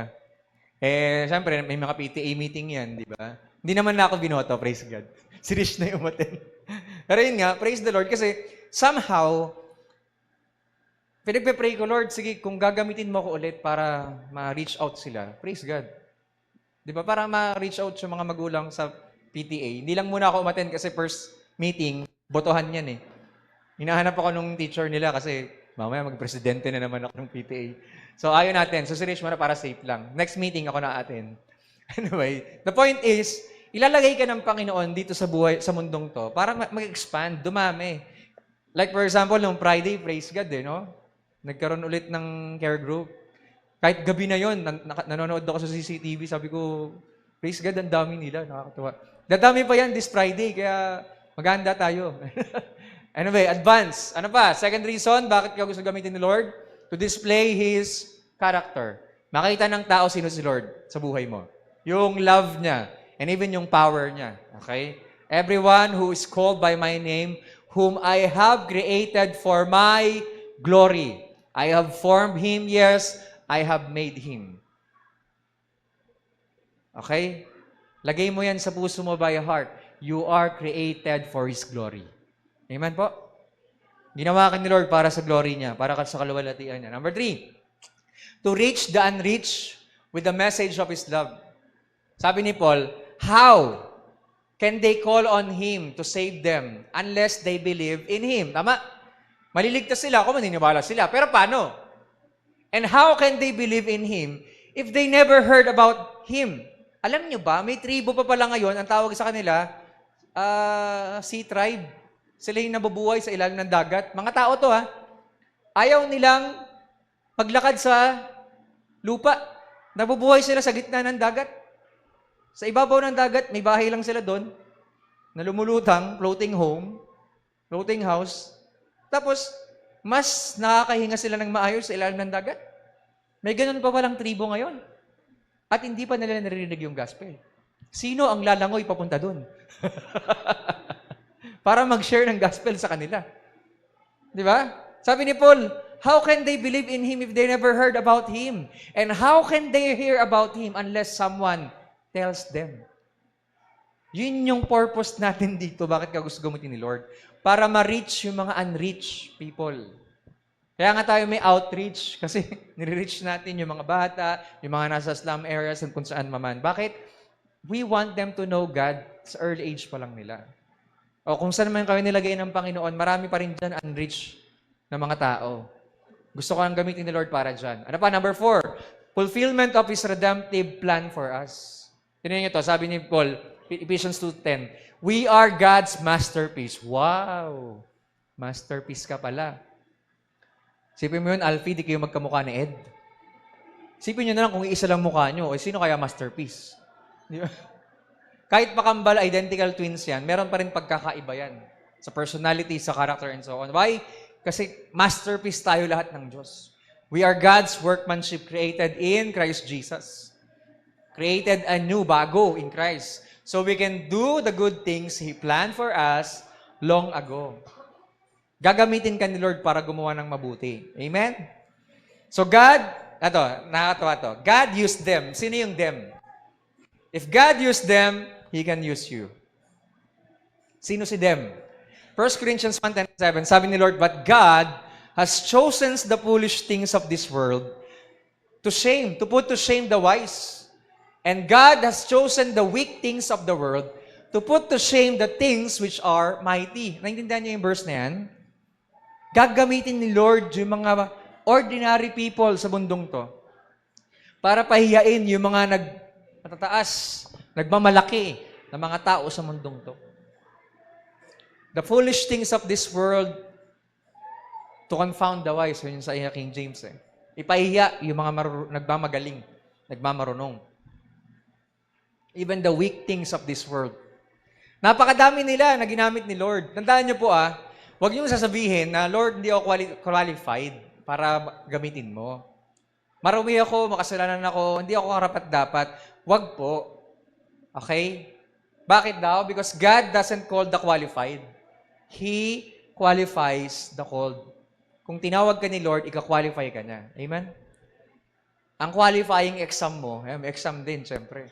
Siyempre, may mga PTA meeting yan, di ba? Hindi naman na ako binoto, praise God. Si Rich na yung umaten. Pero yun nga, praise the Lord, kasi somehow, pinagpe-pray ko, Lord, sige, kung gagamitin mo ko ulit para ma-reach out sila, praise God. Di ba? Para ma-reach out yung mga magulang sa PTA. Hindi lang muna ako umaten kasi first meeting, botohan yan Hinahanap ako nung teacher nila kasi mamaya mag-presidente na naman ako ng PTA. So, ayaw natin. So, si Rich muna para safe lang. Next meeting, ako na atin. Anyway, the point is, ilalagay ka ng Panginoon dito sa buhay, sa mundong to, para mag-expand, dumami. Like for example, nung Friday, praise God no? Nagkaroon ulit ng care group. Kahit gabi na yon, nanonood ako sa CCTV, sabi ko, Praise God, ang dami nila. Nakakatuwa. Dadami pa yan this Friday, kaya maganda tayo. Anyway, advance. Ano pa? Second reason, bakit ka gusto gamitin ni Lord? To display His character. Makita ng tao sino si Lord sa buhay mo. Yung love niya, and even yung power niya. Okay? Everyone who is called by my name, whom I have created for my glory. I have formed him, yes, I have made him. Okay? Lagay mo yan sa puso mo by heart. You are created for His glory. Amen po? Ginawa ka ni Lord para sa glory niya, para sa kaluwalhatian niya. Number 3, to reach the unreached with the message of His love. Sabi ni Paul, how can they call on Him to save them unless they believe in Him? Tama? Maliligtas sila kung maniniwala sila. Pero paano? And how can they believe in Him if they never heard about Him? Alam niyo ba, may tribo pa pala ngayon, ang tawag sa kanila, Sea Tribe. Sila yung nabubuhay sa ilalim ng dagat. Mga tao to ha. Ayaw nilang maglakad sa lupa. Nabubuhay sila sa gitna ng dagat. Sa ibabaw ng dagat, may bahay lang sila doon na lumulutang, floating home, floating house. Tapos, mas nakakahinga sila ng maayos sa ilalim ng dagat. May ganun pa palang tribo ngayon. At hindi pa nila naririnig yung gospel. Sino ang lalangoy papunta doon? Para mag-share ng gospel sa kanila. Di ba? Sabi ni Paul, how can they believe in Him if they never heard about Him? And how can they hear about Him unless someone tells them? Yun yung purpose natin dito. Bakit ka gusto gamitin ni Lord? Para ma-reach yung mga unreached people. Kaya nga tayo may outreach kasi nire-reach natin yung mga bata, yung mga nasa slum areas at kung saan maman. Bakit? We want them to know God sa early age pa lang nila. O kung saan man kayo nilagay ng Panginoon, marami pa rin dyan unreached na mga tao. Gusto ko lang gamitin ni Lord para dyan. Ano pa? Number 4, fulfillment of His redemptive plan for us. Tingnan niyo to, sabi ni Paul, Ephesians 2:10, we are God's masterpiece. Wow! Masterpiece ka pala. Sipin mo yun, Alfie, di kayo magkamukha ni Ed. Sipin nyo na lang kung iisa lang mukha nyo, sino kaya masterpiece? Di ba? Kahit pakambal, identical twins yan, meron pa rin pagkakaiba yan. Sa personality, sa character, and so on. Why? Kasi masterpiece tayo lahat ng Diyos. We are God's workmanship created in Christ Jesus. Created anew, bago in Christ. So we can do the good things He planned for us long ago. Gagamitin ka ni Lord para gumawa ng mabuti. Amen? So God, nakakatawa to. God used them. Sino yung them? If God used them, He can use you. Sino si them? 1 Corinthians 1:10-7, sabi ni Lord, but God has chosen the foolish things of this world to put to shame the wise. And God has chosen the weak things of the world to put to shame the things which are mighty. Naintindihan niyo yung verse na yan? Gagamitin ni Lord yung mga ordinary people sa mundong to para pahiyain yung mga matataas, nagmamalaki na mga tao sa mundong to. The foolish things of this world to confound the wise. Yun sa King James. Ipahiya yung mga nagmamagaling, nagmamarunong. Even the weak things of this world. Napakadami nila na ginamit ni Lord. Tandaan niyo po huwag niyo sasabihin na, Lord, hindi ako qualified para gamitin mo. Marumi ako, makasalanan ako, hindi ako karapat-dapat. Huwag po. Okay? Bakit daw? Because God doesn't call the qualified. He qualifies the called. Kung tinawag ka ni Lord, ika-qualify ka niya. Amen? Ang qualifying exam mo, may exam din, syempre.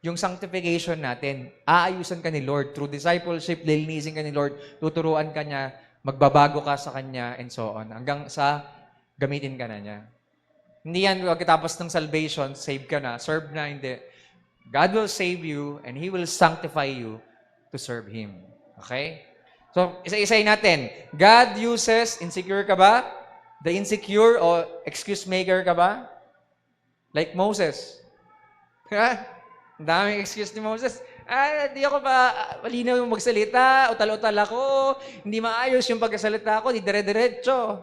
Yung sanctification natin, aayusan ka ni Lord through discipleship, lilinisin ka ni Lord, tuturuan ka niya, magbabago ka sa Kanya, and so on. Hanggang sa gamitin ka na niya. Hindi yan, pagkatapos ng salvation, save ka na, serve na, hindi. God will save you, and He will sanctify you to serve Him. Okay? So, isa-isay natin. God uses, insecure ka ba? The insecure o excuse maker ka ba? Like Moses. Ang daming excuse ni Moses. Di ako malinaw yung magsalita, utal-utal ako, hindi maayos yung pagkasalita ko, di dire-diretso.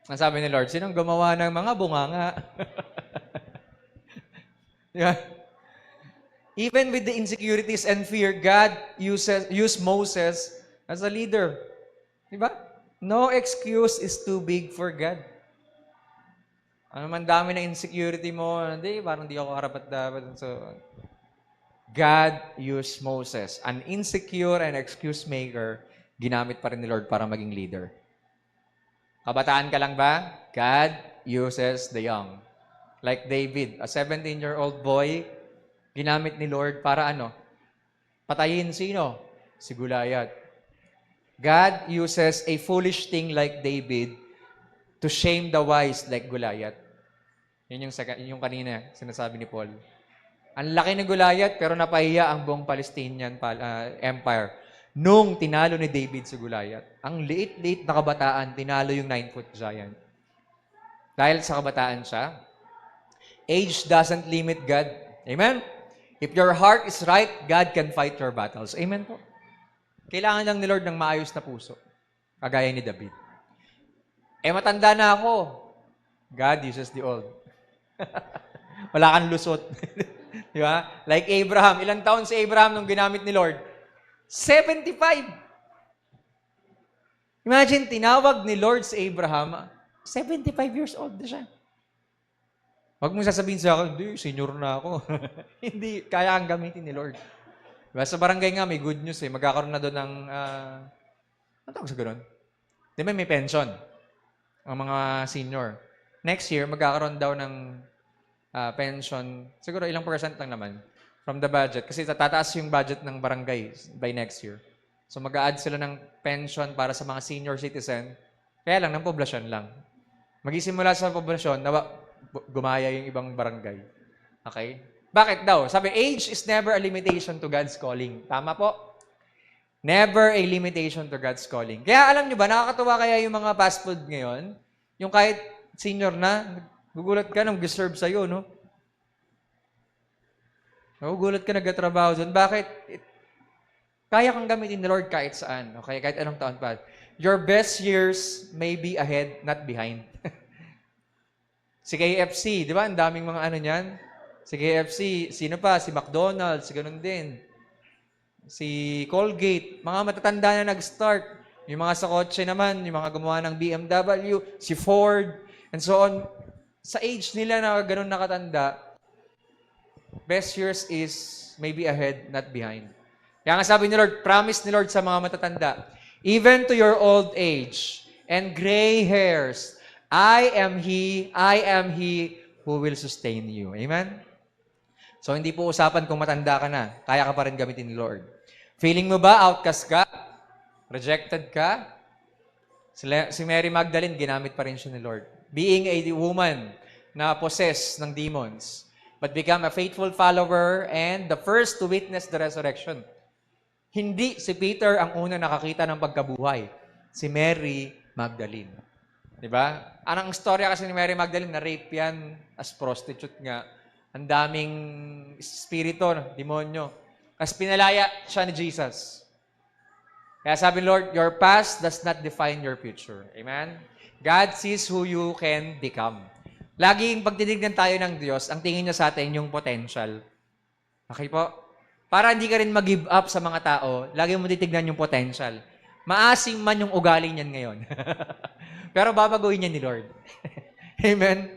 Ang sabi ni Lord, sinong gumawa ng mga bunganga? Diba? Even with the insecurities and fear, God used Moses as a leader. Diba? No excuse is too big for God. Ano man dami na insecurity mo, hindi, parang di ako karapat-dapat. So, God used Moses, an insecure and excuse maker, ginamit pa rin ni Lord para maging leader. Kabataan ka lang ba? God uses the young. Like David, a 17-year-old boy, ginamit ni Lord para ano? Patayin sino? Si Goliath. God uses a foolish thing like David to shame the wise like Goliath. Yun yung kanina sinasabi ni Paul. Ang laki ni Goliath pero napahiya ang buong Palestinian Empire nung tinalo ni David si Goliath. Ang liit-liit na kabataan, tinalo yung 9-foot giant. Dahil sa kabataan siya, age doesn't limit God. Amen? If your heart is right, God can fight your battles. Amen po. Kailangan lang ni Lord ng maayos na puso. Kagaya ni David. Matanda na ako. God uses the old. Wala kang lusot. Di ba? Like Abraham. Ilang taon si Abraham nung ginamit ni Lord? 75. Imagine, tinawag ni Lord si Abraham, 75 years old na siya. Huwag mong sasabihin sa akin, hindi, senior na ako. Hindi, kaya ang gamitin ni Lord. Diba? Sa barangay nga, may good news eh. Magkakaroon na doon ng, ano tawag sa gano'n? Di ba may pension? Ang mga senior. Next year, magkakaroon daw ng pension, siguro ilang % lang naman from the budget. Kasi tataas yung budget ng barangay by next year. So mag-a-add sila ng pension para sa mga senior citizen, kaya lang ng poblasyon lang. Magisimula sa poblasyon, gumaya yung ibang barangay. Okay? Bakit daw? Sabi, age is never a limitation to God's calling. Tama po? Never a limitation to God's calling. Kaya alam nyo ba, nakakatuwa kaya yung mga fast food ngayon, yung kahit senior na, gugulat ka nang deserve sa'yo, no? Nagugulat ka nagtatrabaho doon. Bakit? Kaya kang gamitin ni Lord kahit saan. Okay? Kahit anong taon pa. Your best years may be ahead, not behind. Si KFC, di ba? Ang daming mga ano niyan. Si KFC, sino pa? Si McDonald's, ganun din. Si Colgate, mga matatanda na nag-start. Yung mga sa kotse naman, yung mga gumawa ng BMW, si Ford, and so on. Sa age nila na ganun nakatanda, best years is maybe ahead, not behind. Kaya nga sabi ni Lord, promise ni Lord sa mga matatanda, even to your old age and gray hairs, I am He who will sustain you. Amen? So, hindi po usapan kung matanda ka na, kaya ka pa rin gamitin ni Lord. Feeling mo ba outcast ka? Rejected ka? Si Mary Magdalene, ginamit pa rin siya ni Lord. Being a woman na possessed ng demons, but become a faithful follower and the first to witness the resurrection. Hindi si Peter ang una nakakita ng pagkabuhay. Si Mary Magdalene. Diba? Anong storya kasi ni Mary Magdalene, na-rape yan as prostitute nga. Ang daming spirito, demonyo. Kasi pinalaya siya ni Jesus. Kaya sabi Lord, your past does not define your future. Amen? God sees who you can become. Laging pag tinignan tayo ng Diyos, ang tingin niya sa atin yung potential. Okay po? Para hindi ka rin mag-give up sa mga tao, lagi mo titignan yung potential. Maasim man yung ugali niyan ngayon. Pero babaguhin niya ni Lord. Amen?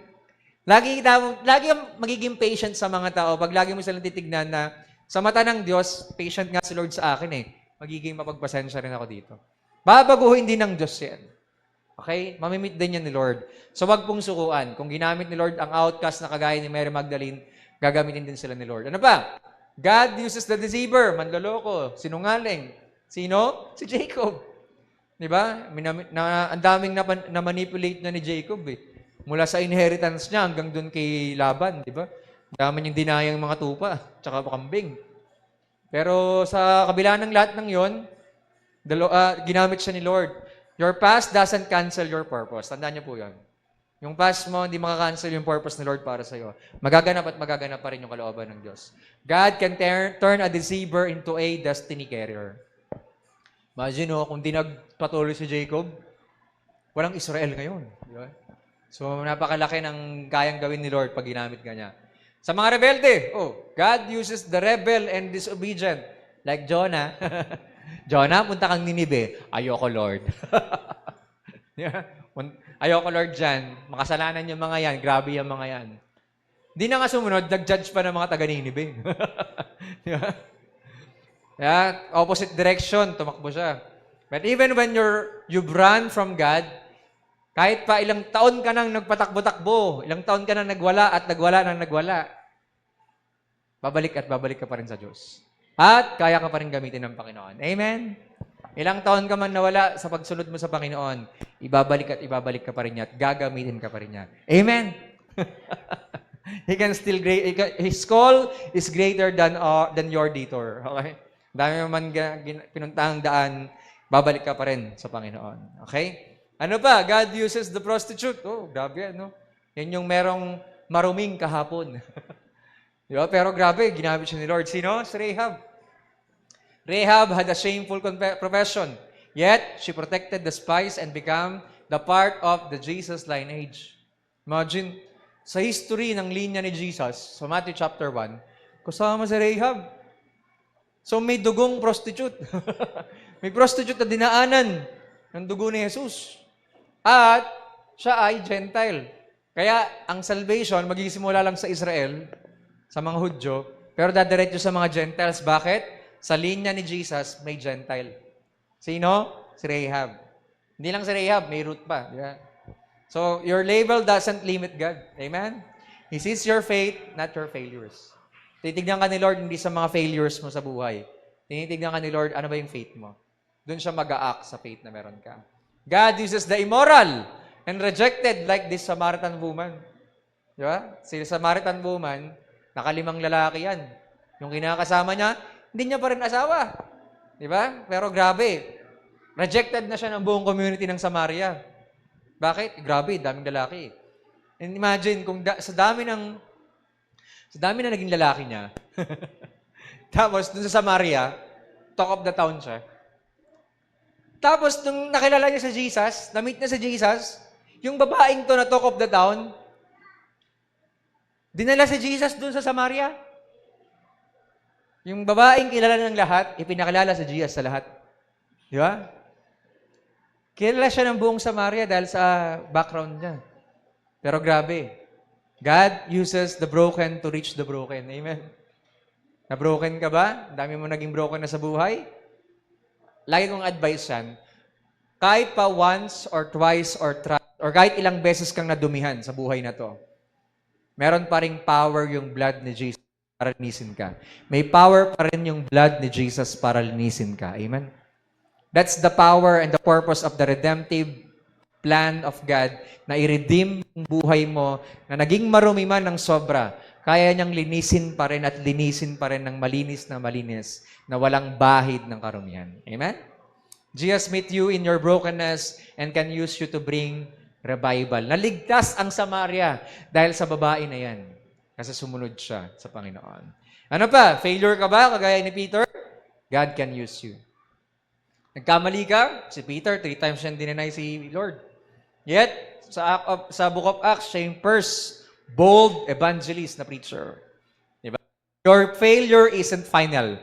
Lagi kang magiging patient sa mga tao pag lagi mo silang titignan na sa mata ng Diyos, patient nga si Lord sa akin eh. Magiging mapagpasensya rin ako dito. Babaguhin din ng Diyos yan. Okay? Mamimit din yan ni Lord. So wag pong sukuan. Kung ginamit ni Lord ang outcast na kagaya ni Mary Magdalene, gagamitin din sila ni Lord. Ano pa? God uses the deceiver, manloloko, sinungaling. Sino? Si Jacob. Di ba? Ang daming na-manipulate na ni Jacob eh. Mula sa inheritance niya hanggang doon kay Laban, di ba? Dami niyang dinayang mga tupa, tsaka kambing. Pero sa kabila ng lahat ng yon, ginamit siya ni Lord. Your past doesn't cancel your purpose. Tandaan niyo po yan. Yung past mo, hindi makakancel yung purpose ni Lord para sa'yo. Magaganap at magaganap pa rin yung kalooban ng Diyos. God can turn a deceiver into a destiny carrier. Imagine kung di nagpatuloy si Jacob, walang Israel ngayon. Di ba? So, napakalaki ng kayang gawin ni Lord pag ginamit ka niya. Sa mga rebelde, God uses the rebel and disobedient. Like Jonah. Jonah, punta kang Ninive. Ayoko, Lord. Yeah. Ayoko, Lord, dyan. Makasalanan yung mga yan. Grabe yung mga yan. Hindi na nga sumunod, nag-judge pa ng mga taga-Ninive. Yeah. Yeah, opposite direction, tumakbo siya. But even when you've run from God, kahit pa ilang taon ka nang nagpatakbo-takbo, ilang taon ka nang nagwala at nagwala, babalik at babalik ka pa rin sa Diyos. At kaya ka pa rin gamitin ng Panginoon. Amen? Ilang taon ka man nawala sa pagsunod mo sa Panginoon, ibabalik at ibabalik ka pa rin niya at gagamitin ka pa rin niya. Amen? His call is greater than your detour. Okay? Dami mo man pinuntahang daan, babalik ka pa rin sa Panginoon. Okay? Ano pa? God uses the prostitute. Grabe, no? Yan yung merong maruming kahapon. Diba? Pero grabe, ginamit siya ni Lord. Sino? Si Rahab. Rahab had a shameful profession, yet she protected the spies and became the part of the Jesus lineage. Imagine, sa history ng linya ni Jesus, sa Matthew chapter 1, kasama si Rahab. So may dugong prostitute. May prostitute na dinaanan ng dugo ni Jesus. At siya ay Gentile. Kaya ang salvation magsisimula lang sa Israel, sa mga Hudyo, pero dadiretso sa mga Gentiles. Bakit? Sa linya ni Jesus, may Gentile. Sino? Si Rahab. Hindi lang si Rahab, may root pa. Di ba? So, your label doesn't limit God. Amen? He sees your faith, not your failures. Titignan ka ni Lord hindi sa mga failures mo sa buhay. Tinitignan ka ni Lord, ano ba yung faith mo? Doon siya mag-a-act sa faith na meron ka. God uses the immoral and rejected like this Samaritan woman. Di ba? Si Samaritan woman, nakalimang lalaki yan. Yung kinakasama niya, hindi niya pa rin asawa. Di ba? Pero grabe. Rejected na siya ng buong community ng Samaria. Bakit? Grabe, daming lalaki. And imagine, kung sa dami na naging lalaki niya, tapos dun sa Samaria, talk of the town siya. Tapos nung nakilala niya sa Jesus, na-meet niya sa Jesus, yung babaeng to na talk of the town, dinala si Jesus dun sa Samaria. Yung babaeng kilala ng lahat, ipinakilala sa Jesus sa lahat. Di ba? Kilala siya ng buong Samaria dahil sa background niya. Pero grabe, God uses the broken to reach the broken. Amen? Na-broken ka ba? Dami mo naging broken na sa buhay? Lagi kong advice yan, kahit pa once or twice or kahit ilang beses kang nadumihan sa buhay na to, meron pa ring power yung blood ni Jesus para linisin ka. May power pa rin yung blood ni Jesus para linisin ka. Amen? That's the power and the purpose of the redemptive plan of God na i-redeem yung buhay mo na naging marumi man ng sobra. Kaya niyang linisin pa rin at linisin pa rin ng malinis na walang bahid ng karumihan. Amen? Jesus meet you in your brokenness and can use you to bring revival. Naligtas ang Samaria dahil sa babae na yan. Kasi sumunod siya sa Panginoon. Ano pa? Failure ka ba? Kagaya ni Peter? God can use you. Nagkamali ka? Si Peter, 3 times siyang dinenay si Lord. Yet, sa Book of Acts, siya yung first bold evangelist na preacher. Diba? Your failure isn't final.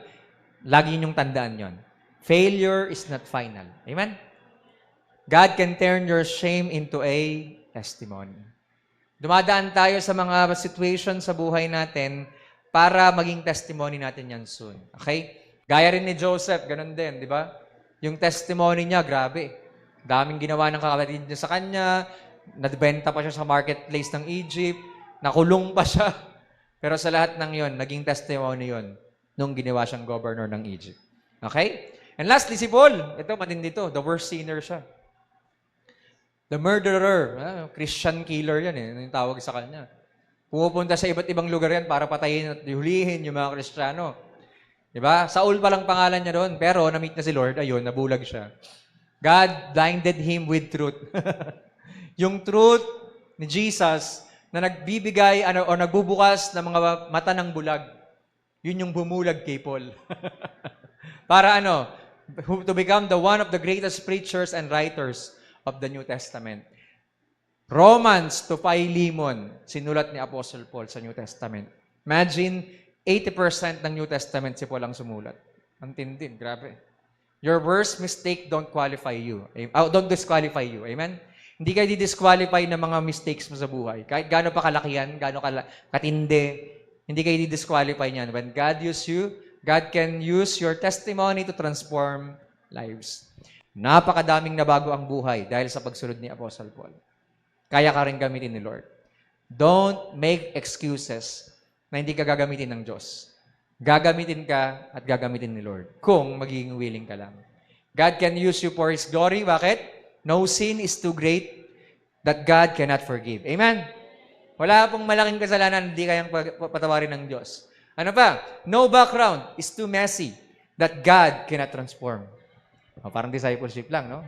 Lagi niyong tandaan yon. Failure is not final. Amen? God can turn your shame into a testimony. Dumadaan tayo sa mga situation sa buhay natin para maging testimony natin yan soon. Okay? Gaya rin ni Joseph, ganun din, di ba? Yung testimony niya, grabe. Daming ginawa ng kakapatid niya sa kanya, nabenta pa siya sa marketplace ng Egypt, nakulong pa siya. Pero sa lahat ng yon, naging testimony yon nung ginawa siyang governor ng Egypt. Okay? And lastly, si Paul. Ito, matindi to. The worst sinner siya. The murderer. Christian killer yan eh. Ano yung tawag sa kanya. Pumupunta sa iba't ibang lugar yan para patayin at hulihin yung mga Kristiyano. Diba? Saul pa lang pangalan niya doon. Pero na-meet na si Lord. Ayun, nabulag siya. God blinded him with truth. Yung truth ni Jesus na nagbibigay o nagbubukas ng mga mata ng bulag, yun yung bumulag kay Paul. Para to become one of the greatest preachers and writers of the New Testament. Romans to Philemon, sinulat ni Apostle Paul sa New Testament. Imagine, 80% ng New Testament si Paul ang sumulat. Ang tindi, grabe. Your worst mistake don't qualify you. Don't disqualify you. Amen? Hindi kayo di-disqualify ng mga mistakes mo sa buhay. Kahit gaano pa kalaki yan, gaano katindi, hindi kayo di-disqualify niyan. When God use you, God can use your testimony to transform lives. Napakadaming nabago ang buhay dahil sa pagsunod ni Apostle Paul. Kaya ka rin gamitin ni Lord. Don't make excuses na hindi ka gagamitin ng Diyos. Gagamitin ka at gagamitin ni Lord kung magiging willing ka lang. God can use you for His glory. Bakit? No sin is too great that God cannot forgive. Amen? Wala pong malaking kasalanan hindi kayang patawarin ng Diyos. Ano pa? No background is too messy that God cannot transform. Parang discipleship lang, no?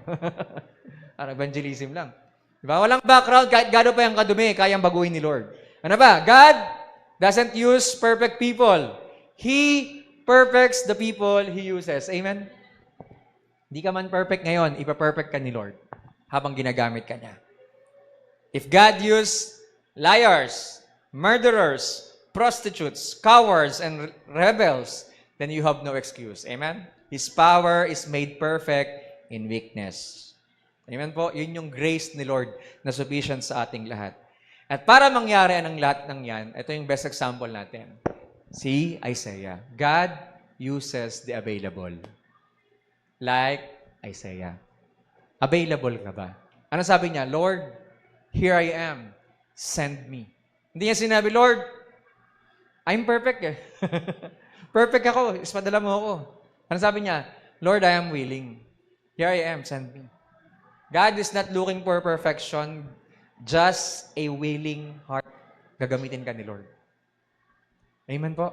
Parang evangelism lang. Diba? Walang background, kahit gano'n pa yung kadumi, kayang baguhin ni Lord. Ano ba? God doesn't use perfect people. He perfects the people He uses. Amen? Hindi ka man perfect ngayon, ipa-perfect ka ni Lord habang ginagamit ka niya. If God used liars, murderers, prostitutes, cowards, and rebels, then you have no excuse. Amen? His power is made perfect in weakness. Amen po? Yun yung grace ni Lord na sufficient sa ating lahat. At para mangyari ang lahat ng yan, ito yung best example natin. Si Isaiah. God uses the available. Like Isaiah. Available ka ba? Ano sabi niya? Lord, here I am. Send me. Hindi niya sinabi, Lord, I'm perfect eh. Perfect ako. Ispadala mo ako. Ano sabi niya? Lord, I am willing. Here I am. Send me. God is not looking for perfection, just a willing heart. Gagamitin ka ni Lord. Amen po?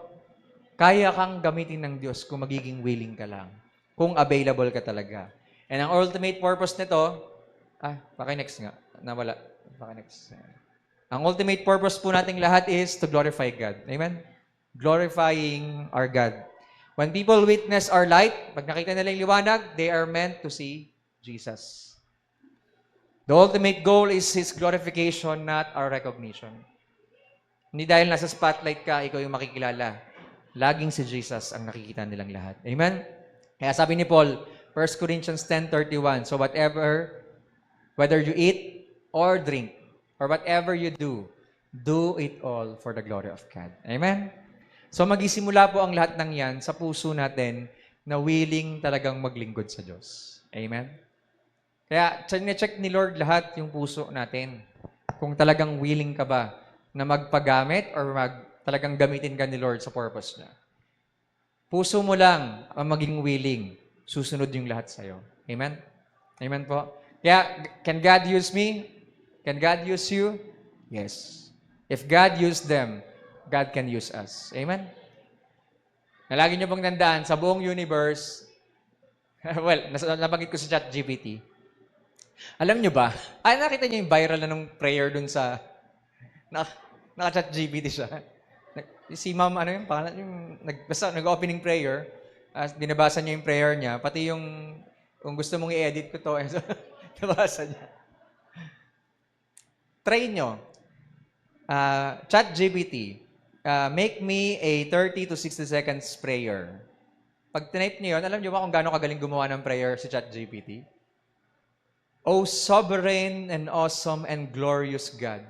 Kaya kang gamitin ng Diyos kung magiging willing ka lang. Kung available ka talaga. And ang ultimate purpose nito, paki-next nga. Nawala. Paki-next. Ang ultimate purpose po nating lahat is to glorify God. Amen? Glorifying our God. When people witness our light, pag nakita nila yung liwanag, they are meant to see Jesus. The ultimate goal is His glorification, not our recognition. Hindi dahil nasa spotlight ka, ikaw yung makikilala. Laging si Jesus ang nakikita nilang lahat. Amen? Kaya sabi ni Paul, 1 Corinthians 10:31, so whether you eat or drink, or whatever you do it all for the glory of God. Amen? So magisimula po ang lahat ng yan sa puso natin na willing talagang maglingkod sa Diyos. Amen? Kaya check ni Lord lahat yung puso natin. Kung talagang willing ka ba na magpagamit or talagang gamitin ka ni Lord sa purpose niya. Puso mo lang ang maging willing, susunod yung lahat sa'yo. Amen? Amen po? Kaya, can God use me? Can God use you? Yes. If God used them, God can use us. Amen? Nalagi niyo bang tandaan, sa buong universe, well, nabanggit ko sa ChatGPT. Alam niyo ba, nakita niyo yung viral na nung prayer dun sa, naka-ChatGPT siya. Si ma'am, nag-opening prayer, binabasa niya yung prayer niya, pati yung, kung gusto mong i-edit ko to, nabasa niya. Try nyo. ChatGPT, make me a 30 to 60 seconds prayer. Pag tinype niyo yun, alam niyo ba kung gaano kagaling gumawa ng prayer si ChatGPT? O sovereign and awesome and glorious God,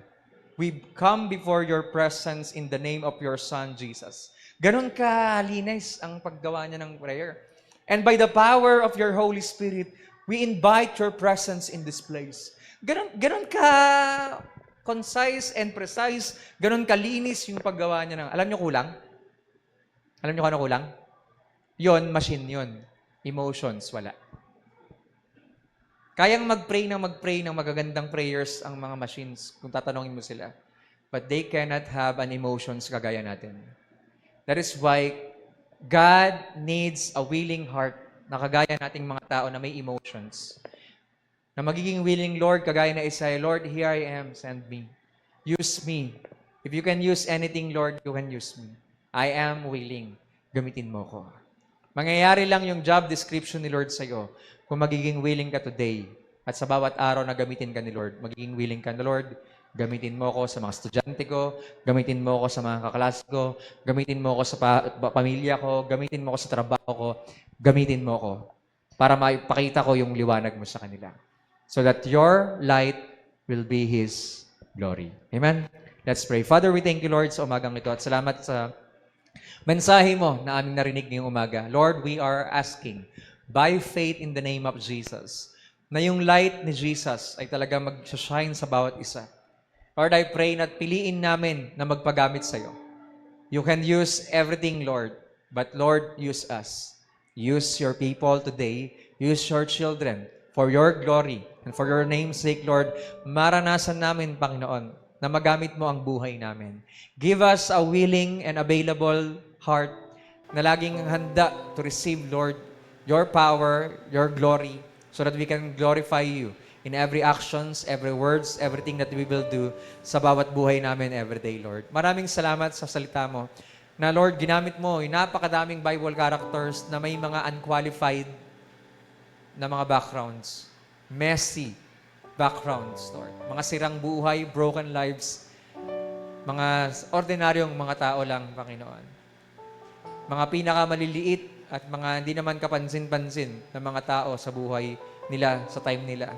we come before your presence in the name of your Son, Jesus. Ganon kalinis ang paggawa niya ng prayer. And by the power of your Holy Spirit, we invite your presence in this place. Ganon ka concise and precise, ganon kalinis yung paggawa niya ng, alam niyo kulang? Alam niyo kung ano kulang? Yon, machine yon. Emotions, wala. Kayang mag-pray ng magagandang prayers ang mga machines kung tatanungin mo sila. But they cannot have an emotions kagaya natin. That is why God needs a willing heart na kagaya nating mga tao na may emotions. Na magiging willing, Lord, kagaya na Isaiah, Lord, here I am, send me. Use me. If you can use anything, Lord, you can use me. I am willing. Gamitin mo ko. Mangyayari lang yung job description ni Lord sa'yo kung magiging willing ka today. At sa bawat araw na gamitin ka ni Lord, magiging willing ka na, Lord, Gamitin mo ako sa mga estudyante ko, gamitin mo ako sa mga kaklase ko, gamitin mo ako sa pamilya ko, gamitin mo ako sa trabaho ko, gamitin mo ako para maipakita ko yung liwanag mo sa kanila. So that your light will be His glory. Amen? Let's pray. Father, we thank you, Lord, sa umagang ito at salamat sa mensahe mo na aming narinig ngayong umaga. Lord, we are asking, by faith in the name of Jesus, na yung light ni Jesus ay talaga mag-shine sa bawat isa. Lord, I pray na piliin namin na magpagamit sa iyo. You can use everything, Lord, but Lord, use us. Use your people today. Use your children for your glory and for your name's sake, Lord. Maranasan namin, Panginoon, na magamit mo ang buhay namin. Give us a willing and available heart na laging handa to receive, Lord, your power, your glory, so that we can glorify you in every actions, every words, everything that we will do sa bawat buhay namin every day, Lord. Maraming salamat sa salita mo na, Lord, ginamit mo yung napakadaming Bible characters na may mga unqualified na mga backgrounds. Messy backgrounds, Lord. Mga sirang buhay, broken lives, mga ordinaryong mga tao lang, Panginoon. Mga pinakamaliliit at mga hindi naman kapansin-pansin na mga tao sa buhay nila, sa time nila.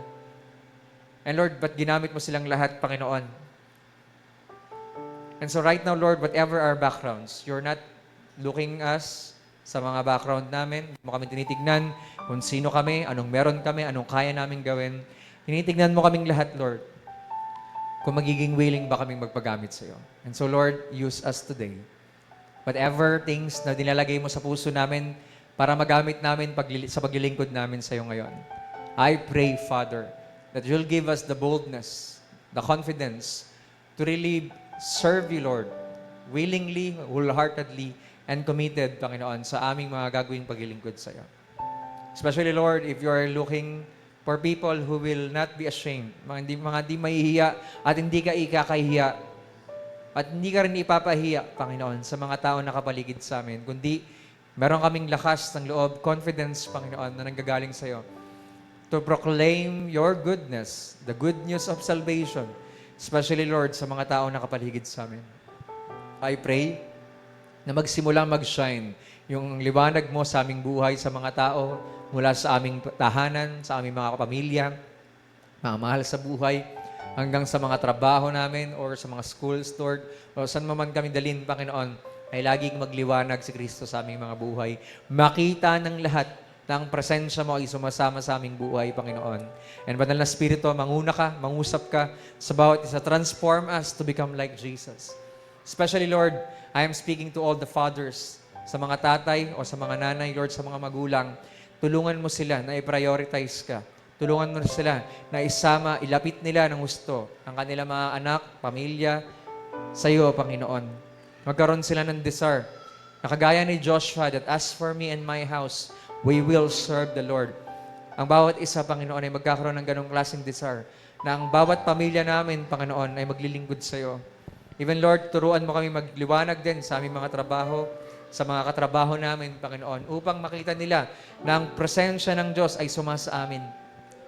And Lord, ba't ginamit mo silang lahat, Panginoon? And so right now, Lord, whatever our backgrounds, you're not looking us sa mga background namin. Hindi mo kami tinitignan kung sino kami, anong meron kami, anong kaya namin gawin. Tinitignan mo kaming lahat, Lord, kung magiging willing ba kaming magpagamit sa iyo. And so, Lord, use us today. Whatever things na nilalagay mo sa puso namin para magamit namin sa paglilingkod namin sa iyo ngayon. I pray, Father, that you'll give us the boldness, the confidence to really serve you, Lord, willingly, wholeheartedly, and committed, Panginoon, sa aming mga gagawing paglilingkod sa iyo. Especially, Lord, if you are looking for people who will not be ashamed, mga di mahihiya at hindi ka ikakahiya at hindi ka rin ipapahiya, Panginoon, sa mga tao na kapaligid sa amin, kundi meron kaming lakas ng loob, confidence, Panginoon, na nanggagaling sa iyo to proclaim your goodness, the good news of salvation, especially, Lord, sa mga tao na kapaligid sa amin. I pray na magsimulang mag-shine yung liwanag mo sa aming buhay, sa mga tao, mula sa aming tahanan, sa aming mga kapamilya, mga mahal sa buhay, hanggang sa mga trabaho namin or sa mga schools, Lord, o saan man kami dalhin, Panginoon, ay laging magliwanag si Kristo sa aming mga buhay. Makita ng lahat na ang presensya mo ay sumasama sa aming buhay, Panginoon. And Banal na Espiritu, manguna ka, mangusap ka sa bawat isa. Transform us to become like Jesus. Especially, Lord, I am speaking to all the fathers, sa mga tatay o sa mga nanay, Lord, sa mga magulang. Tulungan mo sila na i-prioritize ka. Tulungan mo sila na isama, ilapit nila ng gusto ang kanilang mga anak, pamilya, sa iyo, Panginoon. Magkaroon sila ng desire. Nakagaya ni Joshua, that as for me and my house, we will serve the Lord. Ang bawat isa, Panginoon, ay magkakaroon ng ganong klaseng desire na ang bawat pamilya namin, Panginoon, ay maglilingkod sa iyo. Even, Lord, turuan mo kami magliwanag din sa aming mga trabaho, sa mga katrabaho namin, Panginoon, upang makita nila na ang presensya ng Diyos ay sumasa amin.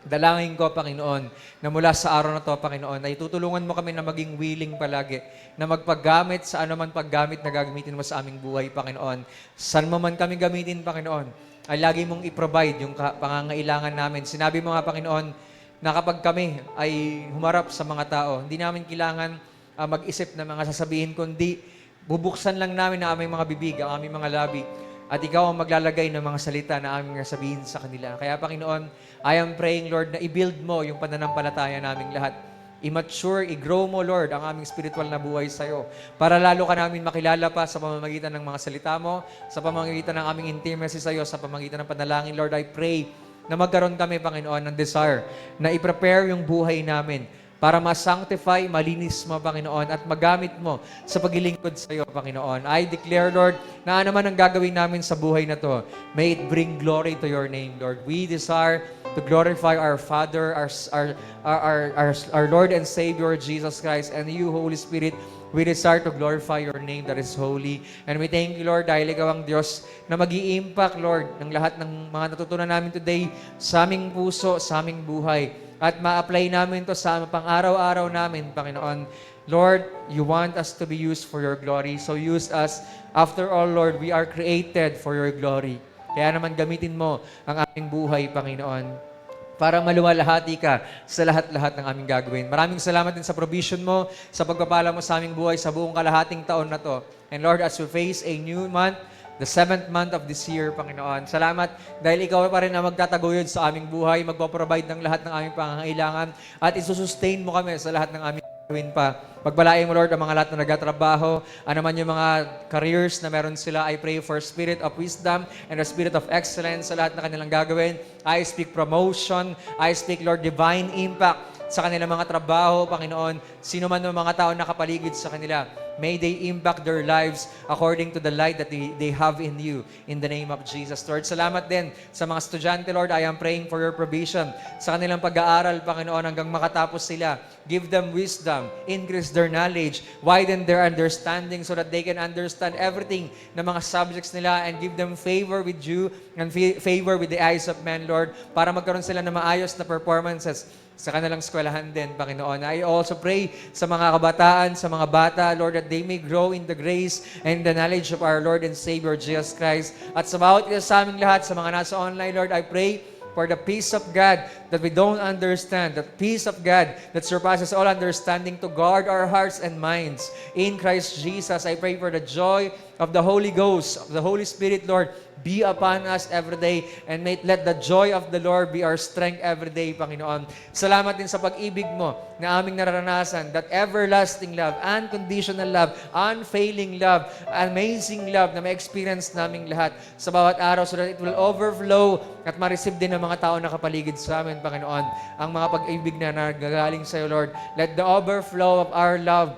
Dalangin ko, Panginoon, na mula sa araw na to, Panginoon, ay tutulungan mo kami na maging willing palagi, na magpaggamit sa anuman paggamit na gagamitin mo sa aming buhay, Panginoon. Saan mo man kami gamitin, Panginoon, ay lagi mong i-provide yung pangangailangan namin. Sinabi mo nga, Panginoon, na kapag kami ay humarap sa mga tao, hindi namin kailangan mag-isip na mga sasabihin, kundi bubuksan lang namin ang aming mga bibig, ang aming mga labi, at ikaw ang maglalagay ng mga salita na aming sabihin sa kanila. Kaya, Panginoon, I am praying, Lord, na i-build mo yung pananampalataya naming lahat. I-mature, i-grow mo, Lord, ang aming spiritual na buhay sa iyo. Para lalo ka namin makilala pa sa pamamagitan ng mga salita mo, sa pamamagitan ng aming intimacy sa iyo, sa pamamagitan ng panalangin. Lord, I pray na magkaroon kami, Panginoon, ng desire na i-prepare yung buhay namin para ma-sanctify, malinis mo, Panginoon, at magamit mo sa paglilingkod sa iyo, Panginoon. I declare, Lord, na naman ang gagawin namin sa buhay na to, may it bring glory to your name, Lord. We desire to glorify our Father, our Lord and Savior, Jesus Christ, and you, Holy Spirit. We desire to glorify your name that is holy. And we thank you, Lord, dahil ikaw ang Diyos na mag-i-impact, Lord, ng lahat ng mga natutunan namin today sa aming puso, sa aming buhay. at ma-apply namin to sa pang-araw-araw namin, Panginoon. Lord, you want us to be used for your glory. So use us. After all, Lord, we are created for your glory. Kaya naman gamitin mo ang aming buhay, Panginoon, para maluwalhati ka sa lahat-lahat ng aming gagawin. Maraming salamat din sa provision mo, sa pagpapala mo sa aming buhay sa buong kalahating taon na to. And Lord, as we face a new month, the 7th month of this year, Panginoon, salamat dahil ikaw pa rin ang magtataguyod sa aming buhay, magpo-provide ng lahat ng aming pangangailangan, at isusustain mo kami sa lahat ng aming gawin pa. Pagpalain mo, Lord, ang mga lahat na nagtatrabaho, ano man yung mga careers na meron sila. I pray for spirit of wisdom and a spirit of excellence sa lahat na kanilang gagawin. I speak promotion. I speak, Lord, divine impact sa kanilang mga trabaho, Panginoon. Sino man ang mga tao nakapaligid sa kanila, may they impact their lives according to the light that they have in you. In the name of Jesus, Lord. Salamat din sa mga estudyante, Lord. I am praying for your provision sa kanilang pag-aaral, Panginoon, hanggang makatapos sila. Give them wisdom, increase their knowledge, widen their understanding so that they can understand everything na mga subjects nila, and give them favor with you and favor with the eyes of men, Lord, para magkaroon sila ng maayos na performances sa kanilang eskwelahan din, Panginoon. I also pray sa mga kabataan, sa mga bata, Lord, that they may grow in the grace and the knowledge of our Lord and Savior, Jesus Christ. At sa bawat isa sa aming lahat, sa mga nasa online, Lord, I pray for the peace of God that we don't understand, the peace of God that surpasses all understanding, to guard our hearts and minds in Christ Jesus. I pray for the joy of the Holy Ghost, of the Holy Spirit, Lord, be upon us every day, and let the joy of the Lord be our strength every day, Panginoon. Salamat din sa pag-ibig mo na aming nararanasan, that everlasting love, unconditional love, unfailing love, amazing love na ma-experience naming lahat sa bawat araw, so that it will overflow at ma-receive din ng mga tao na kapaligid sa amin, Panginoon, ang mga pag-ibig na nagagaling sa iyo, Lord. Let the overflow of our love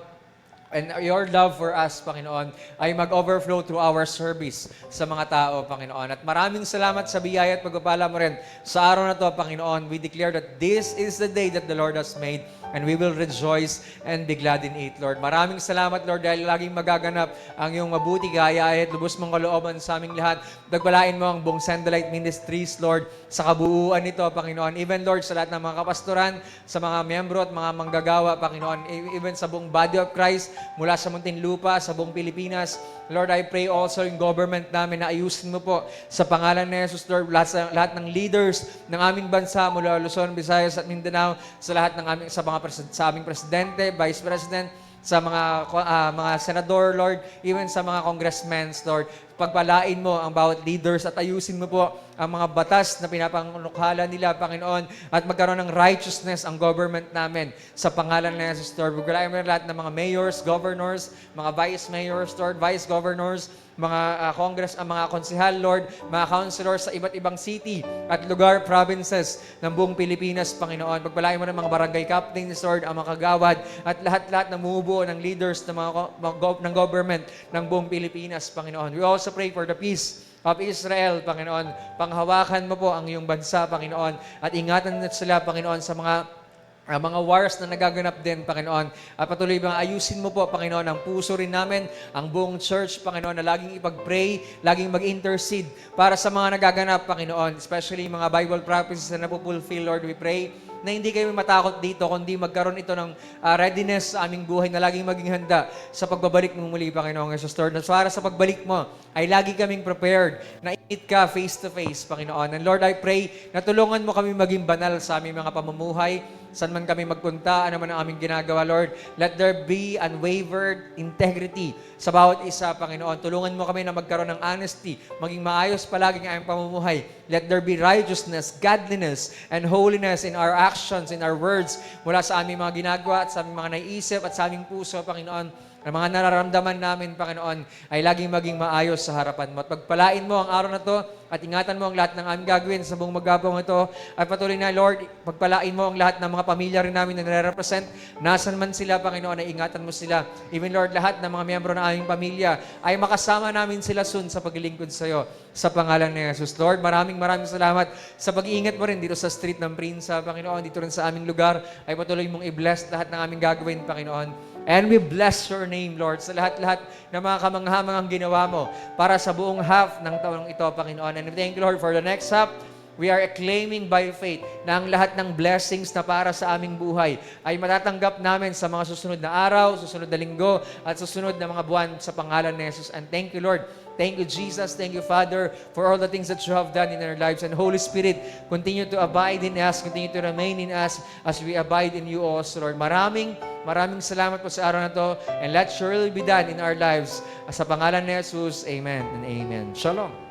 and your love for us, Panginoon, ay mag-overflow through our service sa mga tao, Panginoon. At maraming salamat sa biyaya at pagpapala mo rin sa araw na to, Panginoon. We declare that this is the day that the Lord has made, and we will rejoice and be glad in it, Lord. Maraming salamat, Lord, dahil laging magaganap ang iyong mabuti, gaya at lubos mong kalooban sa aming lahat. Dagpalain mo ang buong Sandalite Ministries, Lord, sa kabuuan nito, Panginoon. Even, Lord, sa lahat ng mga kapastoran, sa mga miyembro at mga manggagawa, Panginoon. Even sa buong body of Christ, mula sa Muntinlupa, sa buong Pilipinas. Lord, I pray also in government namin na ayusin mo po sa pangalan ni Jesus, Lord, lahat ng leaders ng aming bansa mula Luzon, Visayas at Mindanao, sa lahat ng aming sa aming presidente, vice president, sa mga senador, Lord, even sa mga congressmen, Lord. Pagpalain mo ang bawat leaders at ayusin mo po ang mga batas na pinapangunukhala nila, Panginoon, at magkaroon ng righteousness ang government namin sa pangalan ni Jesus, Lord. Pagpalain mo lahat ng mga mayors, governors, mga vice mayors, Lord, vice governors, mga mga konsehal, Lord, mga councilors sa iba't ibang city at lugar, provinces ng buong Pilipinas, Panginoon. Pagpalain mo ng mga barangay captains, Lord, ang mga kagawad, at lahat-lahat na bumubuo ng leaders ng government ng buong Pilipinas, Panginoon. We also pray for the peace of Israel, Panginoon. Panghawakan mo po ang iyong bansa, Panginoon, at ingatan na sila, Panginoon, sa mga wars na nagaganap din, Panginoon. At patuloy bang ayusin mo po, Panginoon, ang puso rin namin, ang buong church, Panginoon, na laging ipag-pray, laging mag-intercede para sa mga nagaganap, Panginoon. Especially mga Bible prophecies na napupulfill, Lord, we pray na hindi kayo matakot dito, kundi magkaroon ito ng readiness sa aming buhay, na laging maging handa sa pagbabalik mo muli, Panginoon Jesus, Lord. At para sa pagbalik mo, ay lagi kaming prepared na i-meet ka face to face, Panginoon. And Lord, I pray na tulungan mo kami maging banal sa aming mga pamumuhay, saan man kami magpunta, ano man ang aming ginagawa, Lord. Let there be unwavered integrity sa bawat isa, Panginoon. Tulungan mo kami na magkaroon ng honesty, maging maayos palagi ang aming pamumuhay. Let there be righteousness, godliness, and holiness in our actions, in our words, mula sa aming mga ginagawa at sa aming mga naiisip at sa aming puso, Panginoon. Ang mga nararamdaman namin, Panginoon, ay laging maging maayos sa harapan mo. At pagpalain mo ang araw na to at ingatan mo ang lahat ng aming gagawin sa buong magabong ito. At patuloy na, Lord, pagpalain mo ang lahat ng mga pamilya rin namin na nare-represent. Nasaan man sila, Panginoon, ay ingatan mo sila. Even, Lord, lahat ng mga miyembro ng aming pamilya ay makasama namin sila soon sa paglilingkod sa iyo. Sa pangalan ni Jesus, Lord, maraming salamat sa pag-iingat mo rin dito sa street ng Prinsa, Panginoon, dito rin sa aming lugar. Ay patuloy mong i-bless lahat ng aming gagawin, Panginoon. And we bless your name, Lord, sa lahat-lahat ng mga kamanghamangang ginawa mo para sa buong half ng taong ito, Panginoon. And we thank you, Lord, for the next half we are claiming by faith na ang lahat ng blessings na para sa aming buhay ay matatanggap namin sa mga susunod na araw, susunod na linggo, at susunod na mga buwan sa pangalan ni Jesus. And thank you, Lord. Thank you, Jesus. Thank you, Father, for all the things that you have done in our lives. And Holy Spirit, continue to abide in us, continue to remain in us as we abide in you also, Lord. Maraming salamat po sa araw na to. And let your will be done in our lives. Sa pangalan ni Jesus, amen and amen. Shalom.